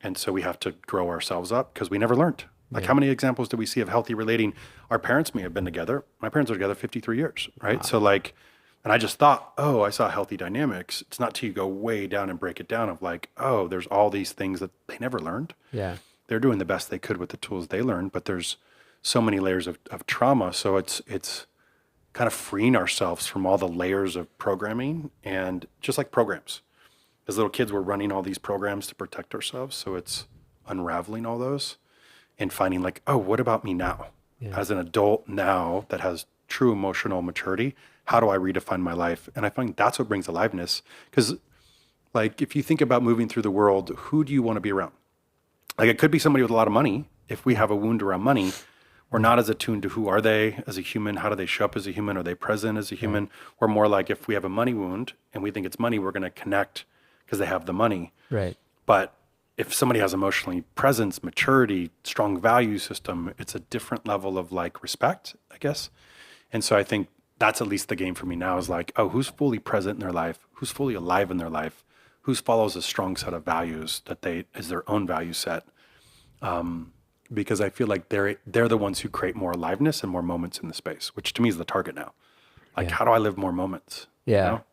And so we have to grow ourselves up because we never learned. Like, how many examples do we see of healthy relating? Our parents may have been together. My parents are together 53 years, right? Wow. So like, and I just thought, I saw healthy dynamics. It's not till you go way down and break it down of like, there's all these things that they never learned. Yeah. They're doing the best they could with the tools they learned, but there's so many layers of trauma. So it's kind of freeing ourselves from all the layers of programming, and just like programs. As little kids, we're running all these programs to protect ourselves. So it's unraveling all those and finding like, what about me now? Yeah. As an adult now that has true emotional maturity, how do I redefine my life? And I find that's what brings aliveness. Because like, if you think about moving through the world, who do you want to be around? Like, it could be somebody with a lot of money. If we have a wound around money, we're not as attuned to who are they as a human? How do they show up as a human? Are they present as a human? We're more like, if we have a money wound and we think it's money, we're going to connect because they have the money. Right. But if somebody has emotionally presence, maturity, strong value system, it's a different level of like respect, I guess. And so I think that's at least the game for me now, is like, who's fully present in their life? Who's fully alive in their life? Who follows a strong set of values that is their own value set? Because I feel like they're the ones who create more aliveness and more moments in the space, which to me is the target now. Like, how do I live more moments? Yeah. You know?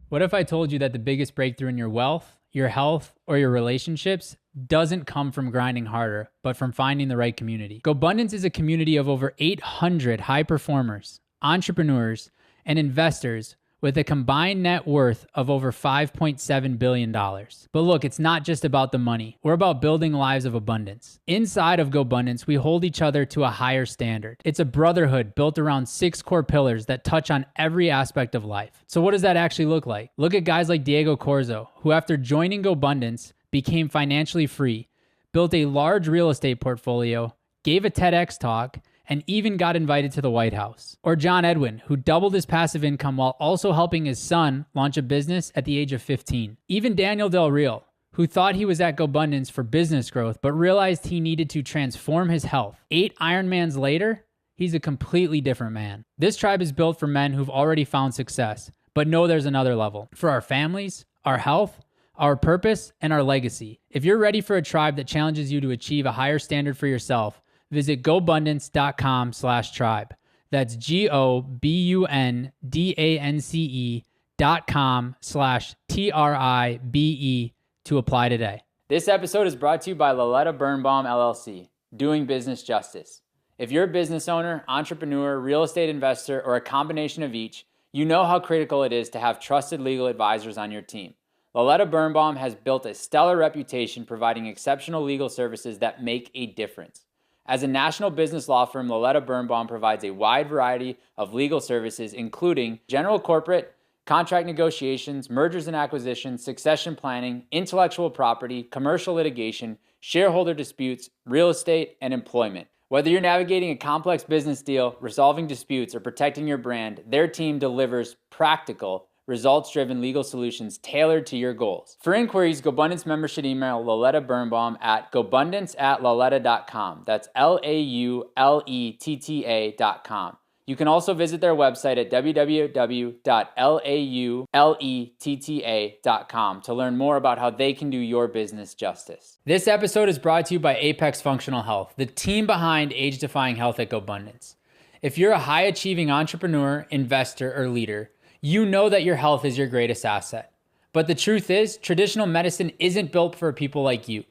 What if I told you that the biggest breakthrough in your wealth, your health, or your relationships doesn't come from grinding harder, but from finding the right community? Gobundance is a community of over 800 high performers, entrepreneurs, and investors with a combined net worth of over $5.7 billion. But look, it's not just about the money. We're about building lives of abundance. Inside of Gobundance, we hold each other to a higher standard. It's a brotherhood built around 6 core pillars that touch on every aspect of life. So what does that actually look like? Look at guys like Diego Corzo, who after joining Gobundance became financially free, built a large real estate portfolio, gave a TEDx talk, and even got invited to the White House. Or John Edwin, who doubled his passive income while also helping his son launch a business at the age of 15. Even Daniel Del Real, who thought he was at Gobundance for business growth, but realized he needed to transform his health. 8 Ironmans later, he's a completely different man. This tribe is built for men who've already found success, but know there's another level for our families, our health, our purpose, and our legacy. If you're ready for a tribe that challenges you to achieve a higher standard for yourself, visit gobundance.com/tribe. That's GOBUNDANCE.com/TRIBE to apply today. This episode is brought to you by Loletta Birnbaum LLC, doing business justice. If you're a business owner, entrepreneur, real estate investor, or a combination of each, you know how critical it is to have trusted legal advisors on your team. Loletta Birnbaum has built a stellar reputation providing exceptional legal services that make a difference. As a national business law firm, Loletta Birnbaum provides a wide variety of legal services, including general corporate, contract negotiations, mergers and acquisitions, succession planning, intellectual property, commercial litigation, shareholder disputes, real estate, and employment. Whether you're navigating a complex business deal, resolving disputes, or protecting your brand, their team delivers practical, results-driven legal solutions tailored to your goals. For inquiries, Gobundance members should email Loletta Birnbaum at gobundance@loletta.com. That's LAULETTA.com. You can also visit their website at www.lauletta.com to learn more about how they can do your business justice. This episode is brought to you by Apex Functional Health, the team behind age-defying health at Gobundance. If you're a high-achieving entrepreneur, investor, or leader, you know that your health is your greatest asset. But the truth is, traditional medicine isn't built for people like you.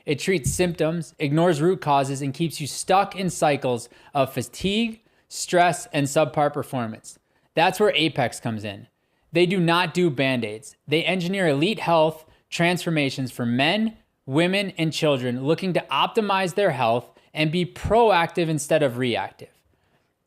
It treats symptoms, ignores root causes, and keeps you stuck in cycles of fatigue, stress, and subpar performance. That's where Apex comes in. They do not do Band-Aids. They engineer elite health transformations for men, women, and children looking to optimize their health and be proactive instead of reactive.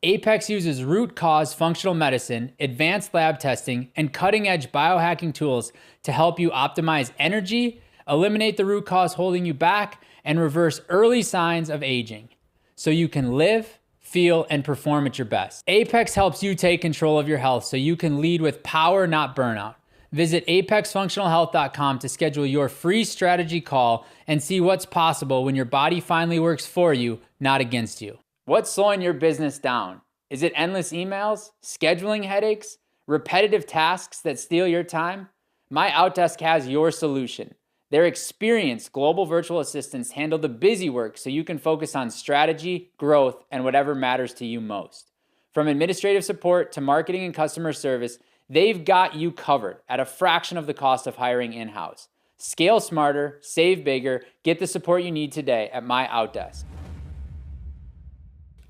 Apex uses root cause functional medicine, advanced lab testing, and cutting-edge biohacking tools to help you optimize energy, eliminate the root cause holding you back, and reverse early signs of aging so you can live, feel, and perform at your best. Apex helps you take control of your health so you can lead with power, not burnout. Visit apexfunctionalhealth.com to schedule your free strategy call and see what's possible when your body finally works for you, not against you. What's slowing your business down? Is it endless emails, scheduling headaches, repetitive tasks that steal your time? My Outdesk has your solution. Their experienced global virtual assistants handle the busy work so you can focus on strategy, growth, and whatever matters to you most. From administrative support to marketing and customer service, they've got you covered at a fraction of the cost of hiring in-house. Scale smarter, save bigger, get the support you need today at My Outdesk.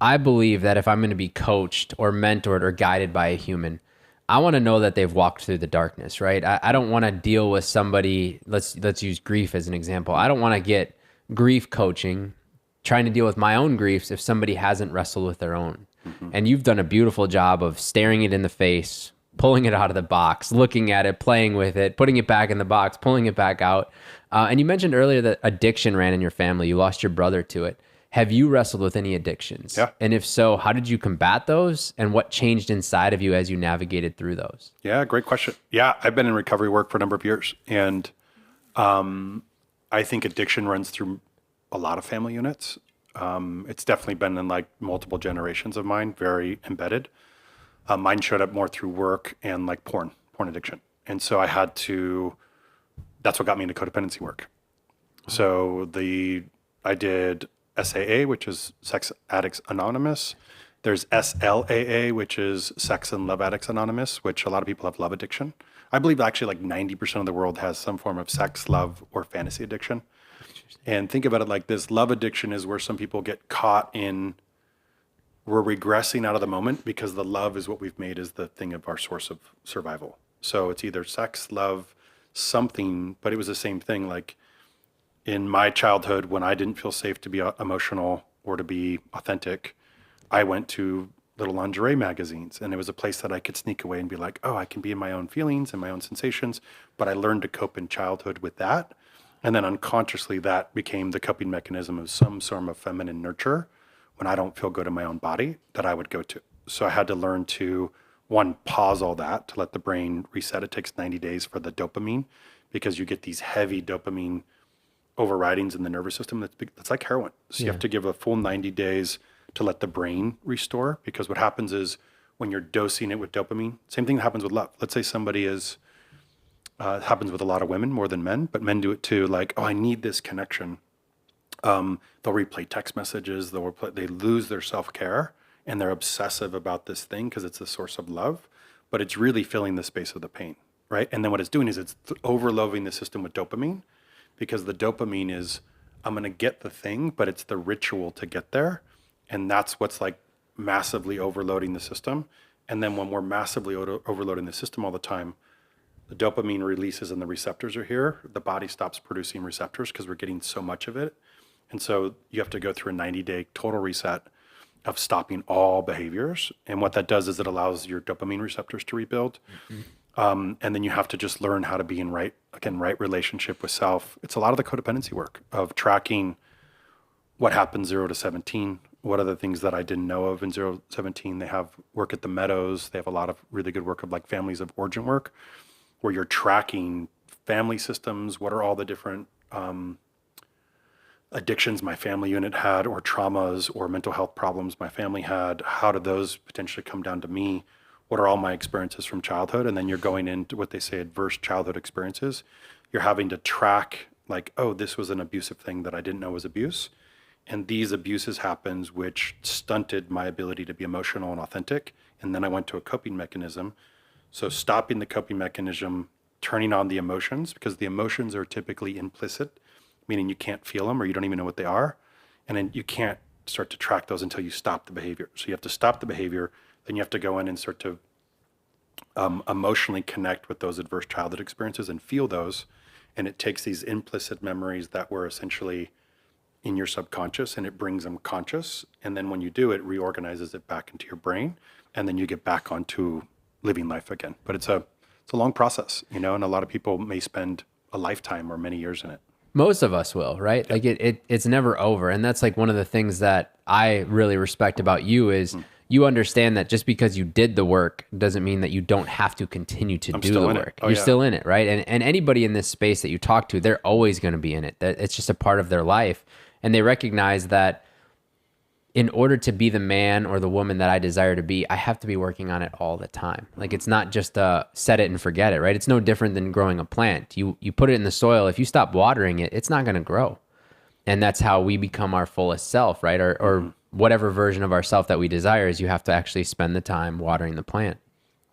I believe that if I'm going to be coached or mentored or guided by a human, I want to know that they've walked through the darkness, right? I don't want to deal with somebody. Let's use grief as an example. I don't want to get grief coaching, trying to deal with my own griefs if somebody hasn't wrestled with their own. Mm-hmm. And you've done a beautiful job of staring it in the face, pulling it out of the box, looking at it, playing with it, putting it back in the box, pulling it back out. And you mentioned earlier that addiction ran in your family. You lost your brother to it. Have you wrestled with any addictions? Yeah. And if so, how did you combat those? And what changed inside of you as you navigated through those? Yeah, great question. Yeah, I've been in recovery work for a number of years. And I think addiction runs through a lot of family units. It's definitely been in like multiple generations of mine, very embedded. Mine showed up more through work and like porn addiction. And so that's what got me into codependency work. So I did SAA, which is Sex Addicts Anonymous. There's SLAA, which is Sex and Love Addicts Anonymous, which a lot of people have love addiction. I believe actually like 90% of the world has some form of sex, love, or fantasy addiction. And think about it like this. Love addiction is where some people get caught in, we're regressing out of the moment because the love is what we've made as the thing of our source of survival. So it's either sex, love, something, but it was the same thing. Like, in my childhood, when I didn't feel safe to be emotional or to be authentic, I went to little lingerie magazines, and it was a place that I could sneak away and be like, oh, I can be in my own feelings and my own sensations. But I learned to cope in childhood with that. And then unconsciously, that became the coping mechanism of some sort of feminine nurture when I don't feel good in my own body that I would go to. So I had to learn to, one, pause all that to let the brain reset. It takes 90 days for the dopamine, because you get these heavy dopamine overridings in the nervous system. That's like heroin. So you have to give a full 90 days to let the brain restore, because what happens is when you're dosing it with dopamine, same thing happens with love. Let's say somebody is, happens with a lot of women more than men, but men do it too. Like, oh, I need this connection. They'll replay text messages. They lose their self-care, and they're obsessive about this thing because it's the source of love, but it's really filling the space of the pain, right? And then what it's doing is it's overloading the system with dopamine, because the dopamine is, I'm going to get the thing, but it's the ritual to get there. And that's what's like massively overloading the system. And then when we're massively overloading the system all the time, the dopamine releases and the receptors are here. The body stops producing receptors because we're getting so much of it. And so you have to go through a 90-day total reset of stopping all behaviors. And what that does is it allows your dopamine receptors to rebuild. And then you have to just learn how to be in right relationship with self. It's a lot of the codependency work of tracking what happens 0 to 17. What are the things that I didn't know of in 0 to 17? They have work at the Meadows. They have a lot of really good work of like families of origin work, where you're tracking family systems. What are all the different addictions my family unit had, or traumas or mental health problems my family had? How did those potentially come down to me? What are all my experiences from childhood? And then you're going into what they say adverse childhood experiences. You're having to track like, oh, this was an abusive thing that I didn't know was abuse. And these abuses happened, which stunted my ability to be emotional and authentic. And then I went to a coping mechanism. So stopping the coping mechanism, turning on the emotions, because the emotions are typically implicit, meaning you can't feel them or you don't even know what they are. And then you can't start to track those until you stop the behavior. So you have to stop the behavior, then you have to go in and start to emotionally connect with those adverse childhood experiences and feel those. And it takes these implicit memories that were essentially in your subconscious and it brings them conscious. And then when you do, it reorganizes it back into your brain, and then you get back onto living life again. But it's a long process, you know, and a lot of people may spend a lifetime or many years in it. Most of us will, right? Like it's never over. And that's like one of the things that I really respect about you is you understand that just because you did the work doesn't mean that you don't have to continue to do the work. You're still in it, right? And anybody in this space that you talk to, they're always going to be in it. It's just a part of their life. And they recognize that in order to be the man or the woman that I desire to be, I have to be working on it all the time. Like it's not just set it and forget it, right? It's no different than growing a plant. You put it in the soil. If you stop watering it, it's not going to grow. And that's how we become our fullest self, right? Or whatever version of ourself that we desire is you have to actually spend the time watering the plant.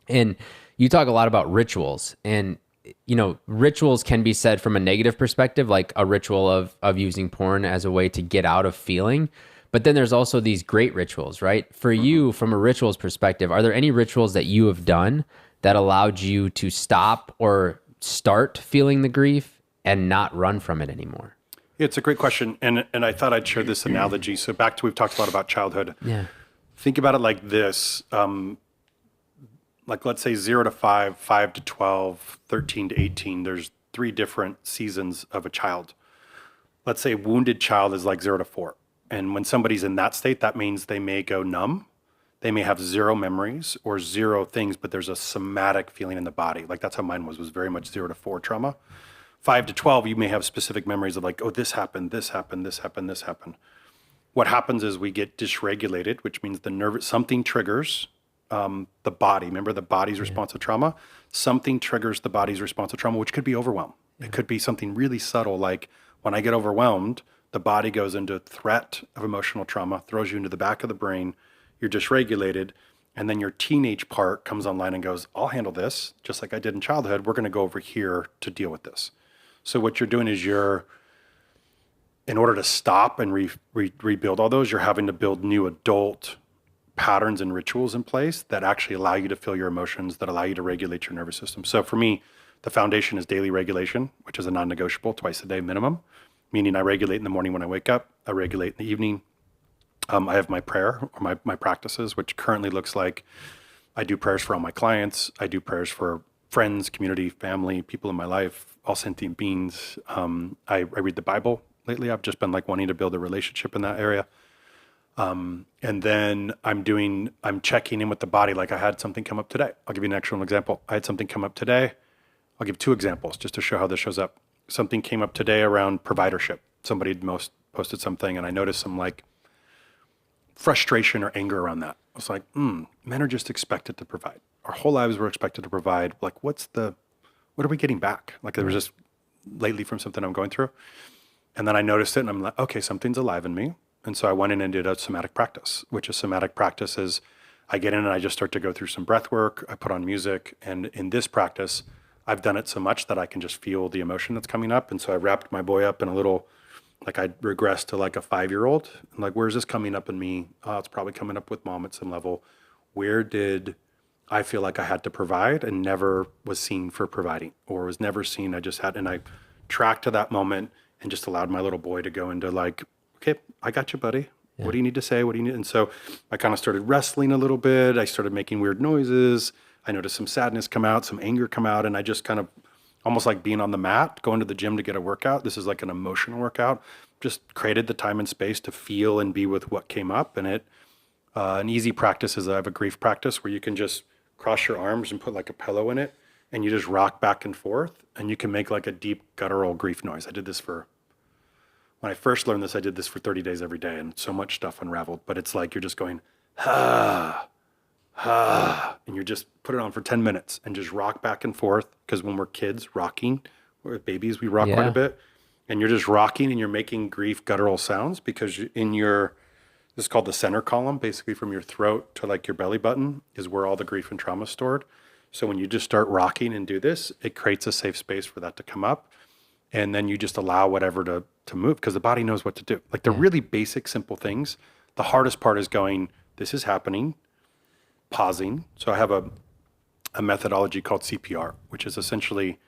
And you talk a lot about rituals, and you know, rituals can be said from a negative perspective, like a ritual of using porn as a way to get out of feeling. But then there's also these great rituals, right? For you, from a rituals perspective, are there any rituals that you have done that allowed you to stop or start feeling the grief and not run from it anymore? Yeah, it's a great question. And I thought I'd share this analogy. So back to, we've talked a lot about childhood. Yeah. Think about it like this. Like let's say 0 to 5, 5 to 12, 13 to 18, there's 3 different seasons of a child. Let's say a wounded child is like 0 to 4. And when somebody's in that state, that means they may go numb. They may have 0 memories or 0 things, but there's a somatic feeling in the body. Like that's how mine was very much 0 to 4 trauma. 5 to 12, you may have specific memories of like, oh, this happened, this happened, this happened, this happened. What happens is we get dysregulated, which means something triggers the body. Remember, the body's response to trauma? Something triggers the body's response to trauma, which could be overwhelm. It could be something really subtle, like when I get overwhelmed, the body goes into threat of emotional trauma, throws you into the back of the brain, you're dysregulated, and then your teenage part comes online and goes, I'll handle this, just like I did in childhood. We're going to go over here to deal with this. So what you're doing is in order to stop and rebuild all those, you're having to build new adult patterns and rituals in place that actually allow you to feel your emotions, that allow you to regulate your nervous system. So for me, the foundation is daily regulation, which is a non-negotiable, twice a day minimum, meaning I regulate in the morning when I wake up, I regulate in the evening. I have my prayer or my practices, which currently looks like I do prayers for all my clients. I do prayers for friends, community, family, people in my life, all sentient beings. I read the Bible lately. I've just been like wanting to build a relationship in that area. And then I'm checking in with the body. Like I had something come up today. I'll give you an actual example. I had something come up today. I'll give two examples just to show how this shows up. Something came up today around providership. Somebody had posted something, and I noticed some like frustration or anger around that. I was like, men are just expected to provide. Our whole lives we're expected to provide. Like, what are we getting back? Like, there was just lately from something I'm going through. And then I noticed it, and I'm like, okay, something's alive in me. And so I went in and did a somatic practice, which a somatic practice is I get in and I just start to go through some breath work. I put on music. And in this practice, I've done it so much that I can just feel the emotion that's coming up. And so I wrapped my boy up in a little, like I regressed to like a 5-year-old. I'm like, where's this coming up in me? Oh, it's probably coming up with mom at some level. Where did I feel like I had to provide and never was seen for providing, or was never seen? I just had, and I tracked to that moment and just allowed my little boy to go into like, okay, I got you, buddy. Yeah. What do you need to say? What do you need? And so I kind of started wrestling a little bit. I started making weird noises. I noticed some sadness come out, some anger come out. And I just kind of almost like being on the mat, going to the gym to get a workout. This is like an emotional workout. Just created the time and space to feel and be with what came up. And an easy practice is I have a grief practice where you can just cross your arms and put like a pillow in it. And you just rock back and forth. And you can make like a deep guttural grief noise. When I first learned this, I did this for 30 days every day, and so much stuff unraveled. But it's like you're just going, and you just put it on for 10 minutes and just rock back and forth. Because when we're kids rocking, we're babies, we rock quite a bit. And you're just rocking and you're making grief guttural sounds because this is called the center column, basically from your throat to like your belly button is where all the grief and trauma is stored. So when you just start rocking and do this, it creates a safe space for that to come up. And then you just allow whatever to move because the body knows what to do. Like the really basic, simple things. The hardest part is going, this is happening, pausing. So I have a methodology called CPR, which is essentially,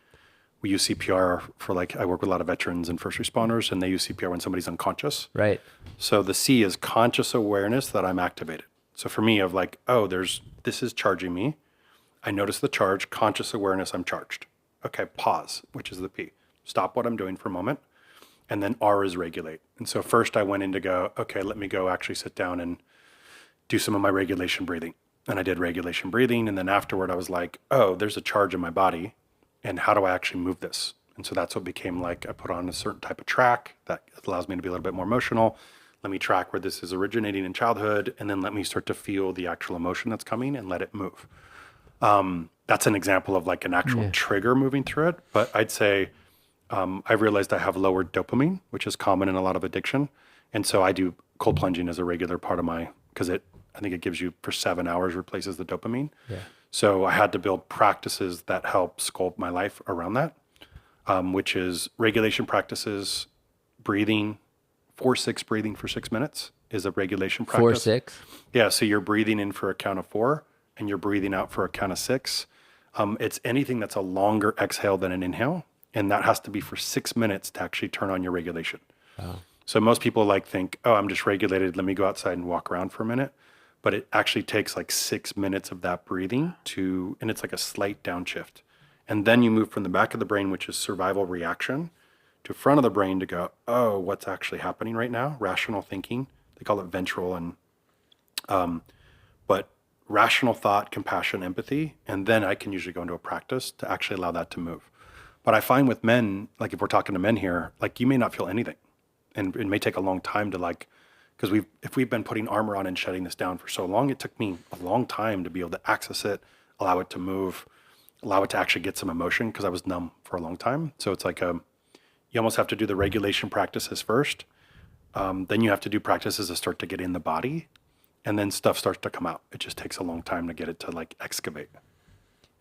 we use CPR for like, I work with a lot of veterans and first responders, and they use CPR when somebody's unconscious. Right. So the C is conscious awareness that I'm activated. So for me, of like, oh, this is charging me. I notice the charge, conscious awareness, I'm charged. Okay, pause, which is the P. Stop what I'm doing for a moment. And then R is regulate. And so first I went in to go, okay, let me go actually sit down and do some of my regulation breathing. And I did regulation breathing. And then afterward I was like, oh, there's a charge in my body. And how do I actually move this? And so that's what became like, I put on a certain type of track that allows me to be a little bit more emotional. Let me track where this is originating in childhood. And then let me start to feel the actual emotion that's coming and let it move. That's an example of like an actual trigger moving through it. But I'd say, I realized I have lower dopamine, which is common in a lot of addiction. And so I do cold plunging as a regular part of because I think it gives you for 7 hours, replaces the dopamine. Yeah. So I had to build practices that help sculpt my life around that, which is regulation practices, breathing, 4-6 breathing for 6 minutes is a regulation practice. 4-6? Yeah. So you're breathing in for a count of 4 and you're breathing out for a count of 6. It's anything that's a longer exhale than an inhale. And that has to be for 6 minutes to actually turn on your regulation. Wow. So most people think, oh, I'm just regulated. Let me go outside and walk around for a minute. But it actually takes like 6 minutes of that breathing and it's like a slight downshift. And then you move from the back of the brain, which is survival reaction, to front of the brain to go, oh, what's actually happening right now? Rational thinking. They call it ventral but rational thought, compassion, empathy. And then I can usually go into a practice to actually allow that to move. But I find with men, like if we're talking to men here, like you may not feel anything. And it may take a long time to because if we've been putting armor on and shutting this down for so long, it took me a long time to be able to access it, allow it to move, allow it to actually get some emotion because I was numb for a long time. So it's like you almost have to do the regulation practices first. Then you have to do practices to start to get in the body. And then stuff starts to come out. It just takes a long time to get it to like excavate.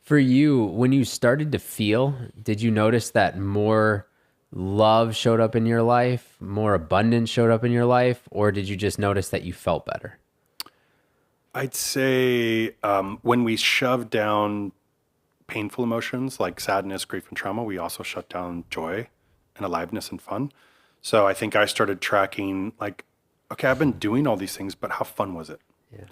For you, when you started to feel, did you notice that more love showed up in your life, more abundance showed up in your life, or did you just notice that you felt better? I'd say when we shove down painful emotions like sadness, grief, and trauma, we also shut down joy and aliveness and fun. So I think I started tracking like, okay, I've been doing all these things, but how fun was it? Yeah.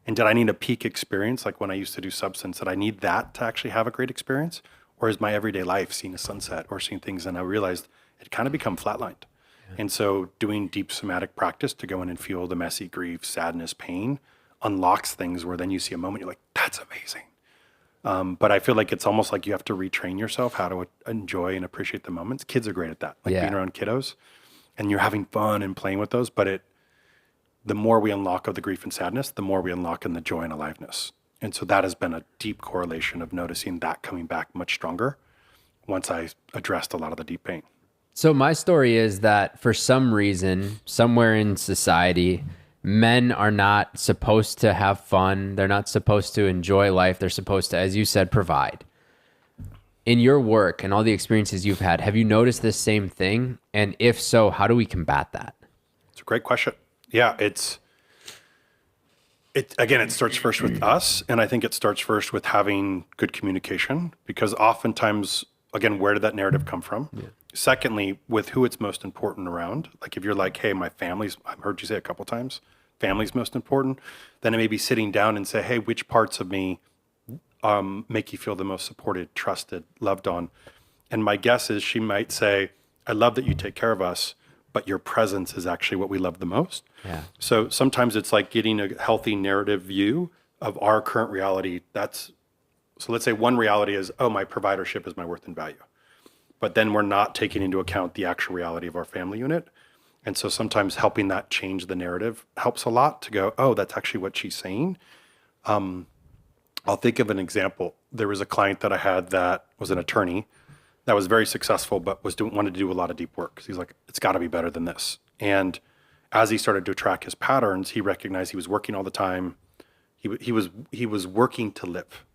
And did I need a peak experience like when I used to do substance? Did I need that to actually have a great experience? Or is my everyday life seeing a sunset or seeing things? And I realized it kind of become flatlined. Yeah. And so doing deep somatic practice to go in and feel the messy grief, sadness, pain unlocks things where then you see a moment, you're like, that's amazing. But I feel like it's almost like you have to retrain yourself how to enjoy and appreciate the moments. Kids are great at that, like being around kiddos, and you're having fun and playing with those. But the more we unlock of the grief and sadness, the more we unlock in the joy and aliveness. And so that has been a deep correlation of noticing that coming back much stronger once I addressed a lot of the deep pain. So my story is that for some reason, somewhere in society, men are not supposed to have fun. They're not supposed to enjoy life. They're supposed to, as you said, provide. In your work and all the experiences you've had, have you noticed this same thing? And if so, how do we combat that? It's a great question. Yeah, it starts first with us. And I think it starts first with having good communication, because oftentimes, again, where did that narrative come from? Yeah. Secondly, with who it's most important around. Like if you're like, hey, my family's, I've heard you say a couple times, family's most important, then it may be sitting down and say, hey, which parts of me make you feel the most supported, trusted, loved on? And my guess is she might say, I love that you take care of us, but your presence is actually what we love the most. Yeah. So sometimes it's like getting a healthy narrative view of our current reality. So let's say one reality is, oh, my providership is my worth and value. But then we're not taking into account the actual reality of our family unit. And so sometimes helping that change the narrative helps a lot to go, oh, that's actually what she's saying. I'll think of an example. There was a client that I had that was an attorney that was very successful, but wanted to do a lot of deep work. He's like, it's got to be better than this. And as he started to track his patterns, he recognized he was working all the time. He was working to live.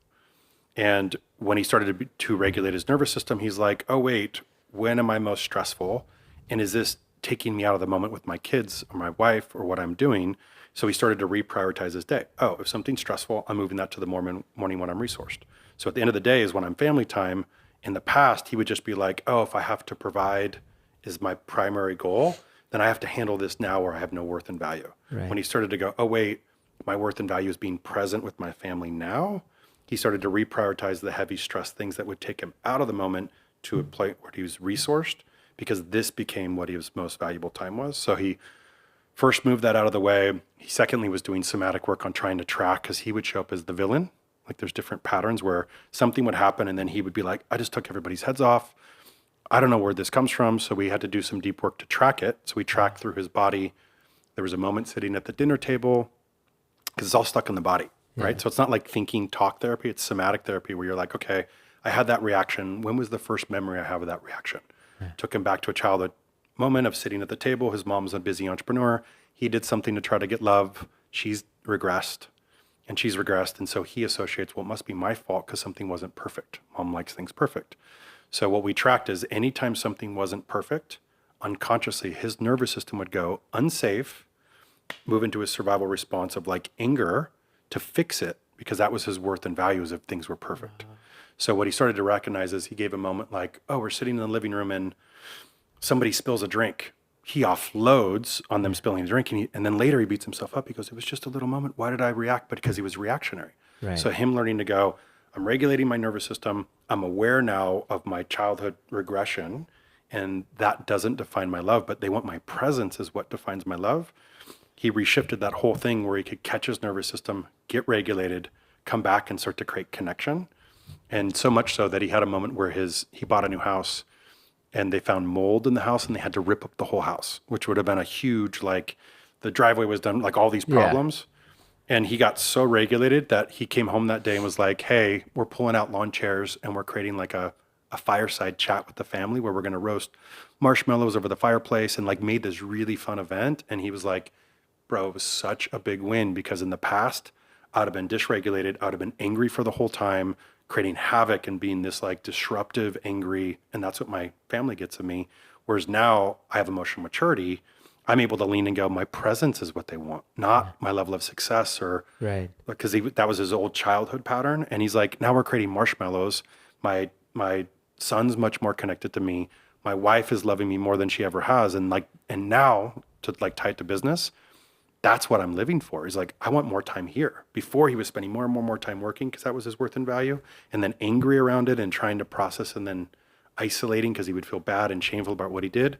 And when he started to regulate his nervous system, he's like, oh, wait, when am I most stressful? And is this taking me out of the moment with my kids or my wife or what I'm doing? So he started to reprioritize his day. Oh, if something's stressful, I'm moving that to the morning when I'm resourced. So at the end of the day is when I'm family time. In the past, he would just be like, oh, if I have to provide is my primary goal, then I have to handle this now or I have no worth and value. Right. When he started to go, oh, wait, my worth and value is being present with my family now, he started to reprioritize the heavy stress things that would take him out of the moment to a point where he was resourced, because this became what his most valuable time was. So he first moved that out of the way. He secondly was doing somatic work on trying to track, because he would show up as the villain. Like there's different patterns where something would happen and then he would be like, I just took everybody's heads off. I don't know where this comes from. So we had to do some deep work to track it. So we tracked through his body. There was a moment sitting at the dinner table, because it's all stuck in the body, right? So it's not like thinking talk therapy. It's somatic therapy where you're like, okay, I had that reaction. When was the first memory I have of that reaction? Took him back to a childhood moment of sitting at the table. His mom's a busy entrepreneur. He did something to try to get love. She's regressed. And so he associates, well, it must be my fault because something wasn't perfect. Mom likes things perfect. So what we tracked is anytime something wasn't perfect, unconsciously, his nervous system would go unsafe, move into his survival response of like anger to fix it, because that was his worth and values if things were perfect. So what he started to recognize is he gave a moment like, oh, we're sitting in the living room and somebody spills a drink. He offloads on them spilling a drink, and then later he beats himself up. He goes, it was just a little moment. Why did I react? But because he was reactionary. Right. So him learning to go, I'm regulating my nervous system. I'm aware now of my childhood regression, and that doesn't define my love, but they want my presence is what defines my love. He reshifted that whole thing where he could catch his nervous system, get regulated, come back and start to create connection. And so much so that he had a moment where he bought a new house, and they found mold in the house and they had to rip up the whole house, which would have been a huge, like the driveway was done, like all these problems. Yeah. And he got so regulated that he came home that day and was like, hey, we're pulling out lawn chairs and we're creating like a fireside chat with the family where we're going to roast marshmallows over the fireplace, and like made this really fun event. And he was like, bro, it was such a big win, because in the past I'd have been dysregulated. I'd have been angry for the whole time, creating havoc and being this like disruptive, angry, and that's what my family gets of me. Whereas now I have emotional maturity. I'm able to lean and go, my presence is what they want, not my level of success, or right. Because that was his old childhood pattern. And he's like, now we're creating marshmallows. My son's much more connected to me. My wife is loving me more than she ever has. And now to like tie it to business, that's what I'm living for. He's like, I want more time here. Before he was spending more and more time working because that was his worth and value, and then angry around it and trying to process and then isolating because he would feel bad and shameful about what he did.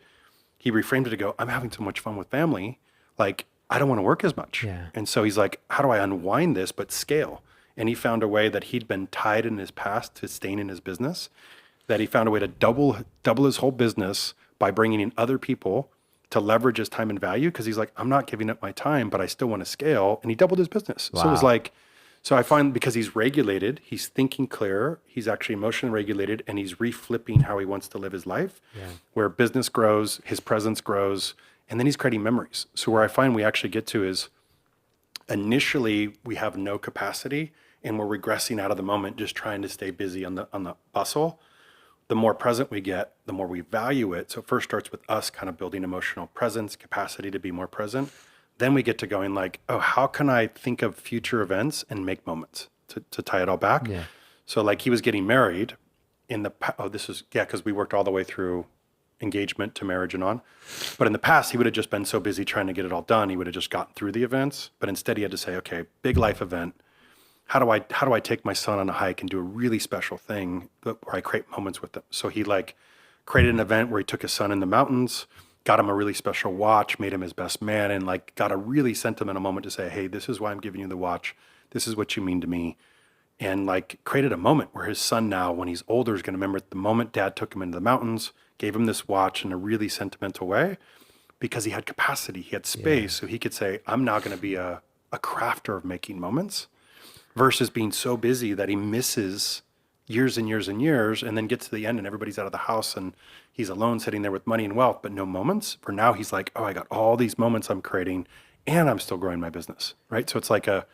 He reframed it to go, I'm having so much fun with family. Like, I don't want to work as much. Yeah. And so he's like, how do I unwind this but scale? And he found a way that he'd been tied in his past to staying in his business, that he found a way to double his whole business by bringing in other people to leverage his time and value. Because he's like, I'm not giving up my time, but I still want to scale. And he doubled his business. Wow. So it was like, so I find because he's regulated, he's thinking clearer, he's actually emotionally regulated, and he's reflipping how he wants to live his life, where business grows, his presence grows, and then he's creating memories. So where I find we actually get to is initially we have no capacity and we're regressing out of the moment, just trying to stay busy on the bustle. The more present we get, the more we value it. So it first starts with us kind of building emotional presence, capacity to be more present. Then we get to going like, oh, how can I think of future events and make moments to tie it all back? Yeah. So like he was getting married in the, because we worked all the way through engagement to marriage and on. But in the past, he would have just been so busy trying to get it all done. He would have just gotten through the events. But instead he had to say, okay, big life event. How do I take my son on a hike and do a really special thing where I create moments with them? So he like created an event where he took his son in the mountains, got him a really special watch, made him his best man, and like got a really sentimental moment to say, hey, this is why I'm giving you the watch. This is what you mean to me. And like created a moment where his son now, when he's older, is going to remember the moment dad took him into the mountains, gave him this watch in a really sentimental way, because he had capacity, he had space. So he could say, I'm now going to be a crafter of making moments, versus being so busy that he misses years and years and years, and then gets to the end and everybody's out of the house and he's alone sitting there with money and wealth, but no moments. For now, he's like, oh, I got all these moments I'm creating and I'm still growing my business, right? So it's like but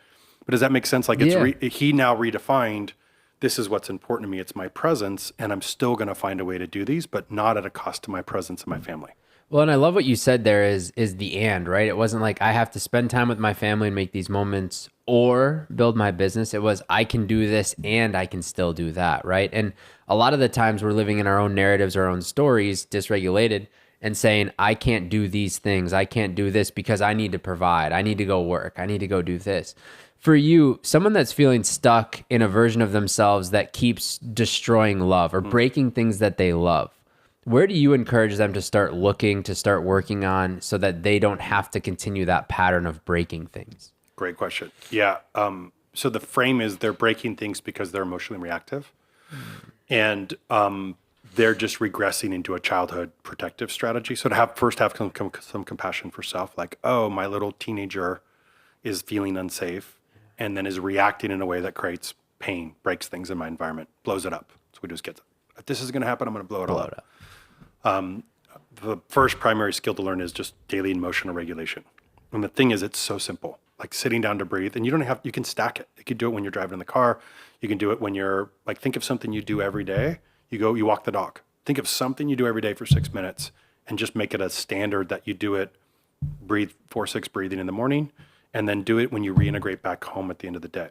does that make sense? Like he now redefined, this is what's important to me. It's my presence, and I'm still going to find a way to do these, but not at a cost to my presence and my family. Well, and I love what you said there is the and, right? It wasn't like I have to spend time with my family and make these moments or build my business. It was I can do this and I can still do that, right? And a lot of the times we're living in our own narratives, our own stories, dysregulated, and saying, I can't do these things. I can't do this because I need to provide. I need to go work. I need to go do this. For you, someone that's feeling stuck in a version of themselves that keeps destroying love or breaking things that they love, where do you encourage them to start looking, to start working on, so that they don't have to continue that pattern of breaking things? Great question. Yeah. So the frame is they're breaking things because they're emotionally reactive. And they're just regressing into a childhood protective strategy. So to have some compassion for self, like, oh, my little teenager is feeling unsafe and then is reacting in a way that creates pain, breaks things in my environment, blows it up. So we just get, if this is going to happen, I'm going to blow it all up. The first primary skill to learn is just daily emotional regulation. And the thing is, it's so simple, like sitting down to breathe. And you can stack it. You can do it when you're driving in the car. You can do it when you're like, think of something you do every day. You walk the dog. Think of something you do every day for 6 minutes and just make it a standard that you do it, breathe 4-6 breathing in the morning, and then do it when you reintegrate back home at the end of the day.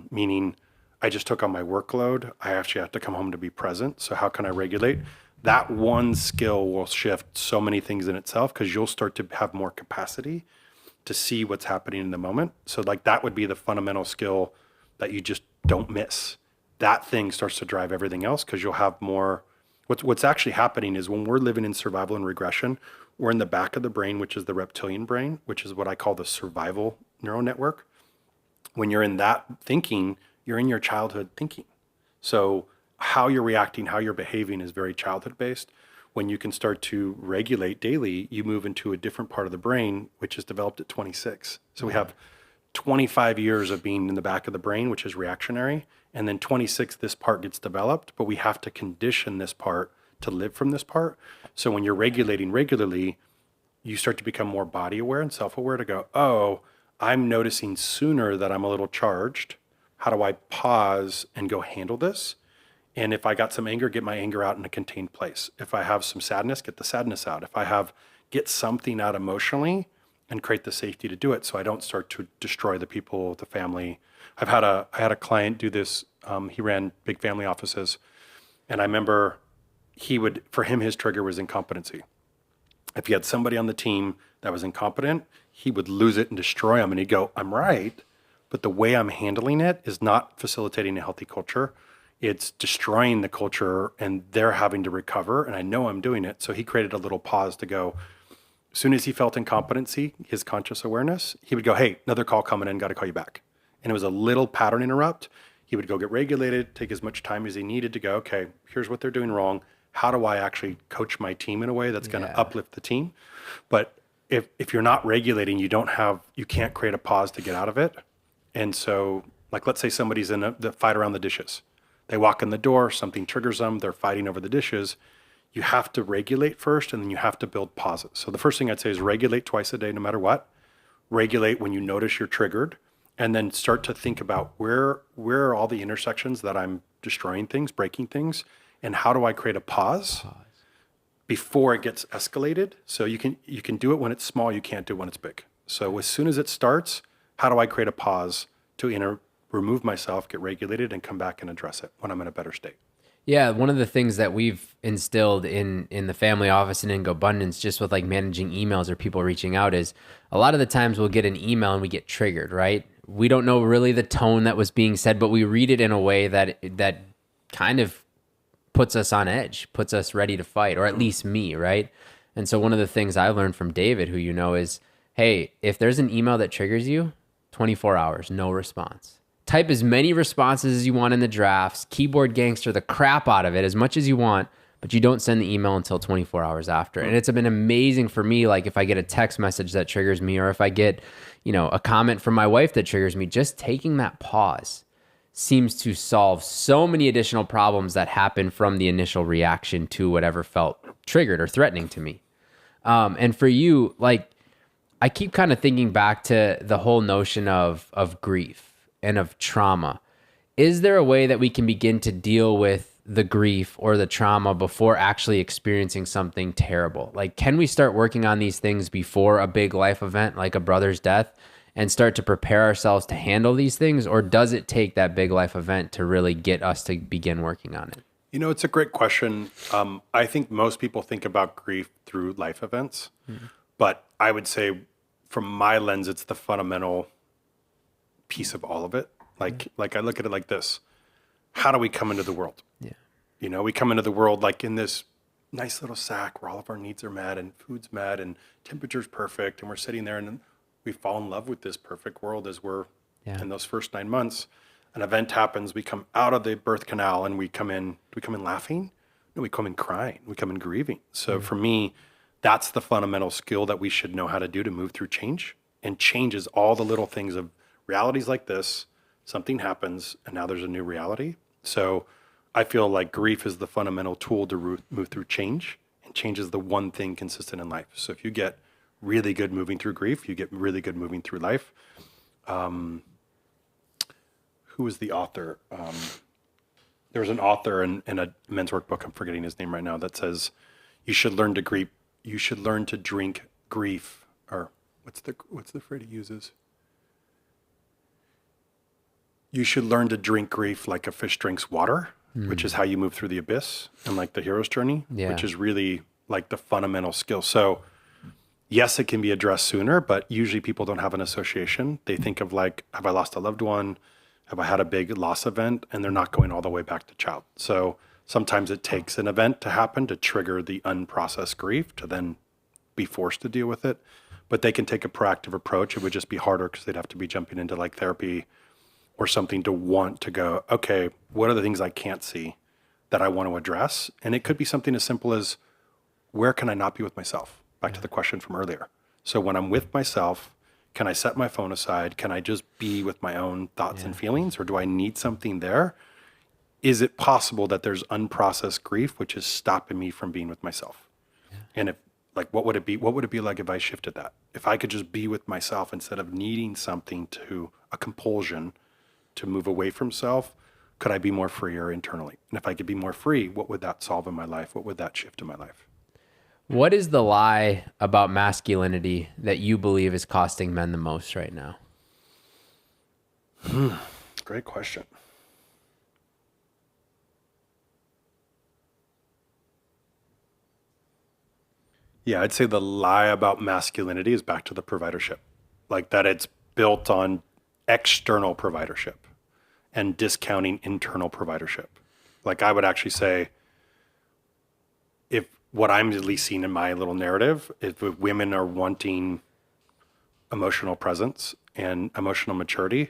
Meaning I just took on my workload. I actually have to come home to be present. So how can I regulate? That one skill will shift so many things in itself, because you'll start to have more capacity to see what's happening in the moment. So like that would be the fundamental skill that you just don't miss. That thing starts to drive everything else, because you'll have more. What's actually happening is when we're living in survival and regression, we're in the back of the brain, which is the reptilian brain, which is what I call the survival neural network. When you're in that thinking, you're in your childhood thinking. So how you're reacting, how you're behaving is very childhood based. When you can start to regulate daily, you move into a different part of the brain, which is developed at 26. So we have 25 years of being in the back of the brain, which is reactionary. And then 26, this part gets developed, but we have to condition this part to live from this part. So when you're regulating regularly, you start to become more body aware and self-aware to go, oh, I'm noticing sooner that I'm a little charged. How do I pause and go handle this? And if I got some anger, get my anger out in a contained place. If I have some sadness, get the sadness out. If I get something out emotionally and create the safety to do it, so I don't start to destroy the people, the family. I had a client do this. He ran big family offices, and I remember for him, his trigger was incompetency. If he had somebody on the team that was incompetent, he would lose it and destroy them. And he'd go, I'm right, but the way I'm handling it is not facilitating a healthy culture. It's destroying the culture, and they're having to recover. And I know I'm doing it. So he created a little pause to go, as soon as he felt incompetency, his conscious awareness, he would go, hey, another call coming in, got to call you back. and it was a little pattern interrupt, he would go get regulated, take as much time as he needed to go, okay, here's what they're doing wrong. How do I actually coach my team in a way that's going to uplift the team? But if you're not regulating, you can't create a pause to get out of it. And so, like, let's say somebody's in the fight around the dishes. They walk in the door, something triggers them, they're fighting over the dishes. You have to regulate first, and then you have to build pauses. So the first thing I'd say is regulate twice a day, no matter what. Regulate when you notice you're triggered, and then start to think about where are all the intersections that I'm destroying things, breaking things, and how do I create a pause before it gets escalated? So you can do it when it's small, you can't do it when it's big. So as soon as it starts, how do I create a pause to remove myself, get regulated, and come back and address it when I'm in a better state? Yeah, one of the things that we've instilled in the family office and in Gobundance, just with like managing emails or people reaching out, is a lot of the times we'll get an email and we get triggered, right? We don't know really the tone that was being said, but we read it in a way that kind of puts us on edge, puts us ready to fight, or at least me, right? And so one of the things I learned from David, who you know, is, hey, if there's an email that triggers you, 24 hours, no response. Type as many responses as you want in the drafts, keyboard gangster the crap out of it as much as you want, but you don't send the email until 24 hours after. And it's been amazing for me, like if I get a text message that triggers me, or if I get, a comment from my wife that triggers me, just taking that pause seems to solve so many additional problems that happen from the initial reaction to whatever felt triggered or threatening to me. And for you, like, I keep kind of thinking back to the whole notion of grief and of trauma. Is there a way that we can begin to deal with the grief or the trauma before actually experiencing something terrible? Like, can we start working on these things before a big life event like a brother's death and start to prepare ourselves to handle these things? Or does it take that big life event to really get us to begin working on it? It's a great question. I think most people think about grief through life events, but I would say from my lens, it's the fundamental piece of all of it. Like I look at it like this: how do we come into the world? Yeah, we come into the world like in this nice little sack where all of our needs are met and food's met and temperature's perfect, and we're sitting there and we fall in love with this perfect world as we're in those first 9 months. An event happens, we come out of the birth canal, and do we come in laughing? No, we come in crying, we come in grieving. So for me, that's the fundamental skill that we should know how to do to move through change. And change is all the little things of realities like this. Something happens, and now there's a new reality. So I feel like grief is the fundamental tool to move through change, and change is the one thing consistent in life. So if you get really good moving through grief, you get really good moving through life. Who was the author? There was an author in a men's workbook, I'm forgetting his name right now, that says you should learn to drink grief, or what's the phrase he uses? You should learn to drink grief like a fish drinks water, which is how you move through the abyss and like the hero's journey, which is really like the fundamental skill. So yes, it can be addressed sooner, but usually people don't have an association. They think of like, have I lost a loved one? Have I had a big loss event? And they're not going all the way back to child. So sometimes it takes an event to happen to trigger the unprocessed grief to then be forced to deal with it. But they can take a proactive approach. It would just be harder because they'd have to be jumping into like therapy or something to want to go, okay, what are the things I can't see that I want to address? And it could be something as simple as, where can I not be with myself? Back to the question from earlier. So when I'm with myself, can I set my phone aside? Can I just be with my own thoughts and feelings? Or do I need something there? Is it possible that there's unprocessed grief, which is stopping me from being with myself? And if, like, what would it be like if I shifted that? If I could just be with myself instead of needing something to a compulsion to move away from self, could I be more freer internally? And if I could be more free, what would that solve in my life? What would that shift in my life? What is the lie about masculinity that you believe is costing men the most right now? Great question. Yeah, I'd say the lie about masculinity is back to the providership. Like that it's built on external providership and discounting internal providership. Like I would actually say, if what I'm at least seeing in my little narrative, if women are wanting emotional presence and emotional maturity,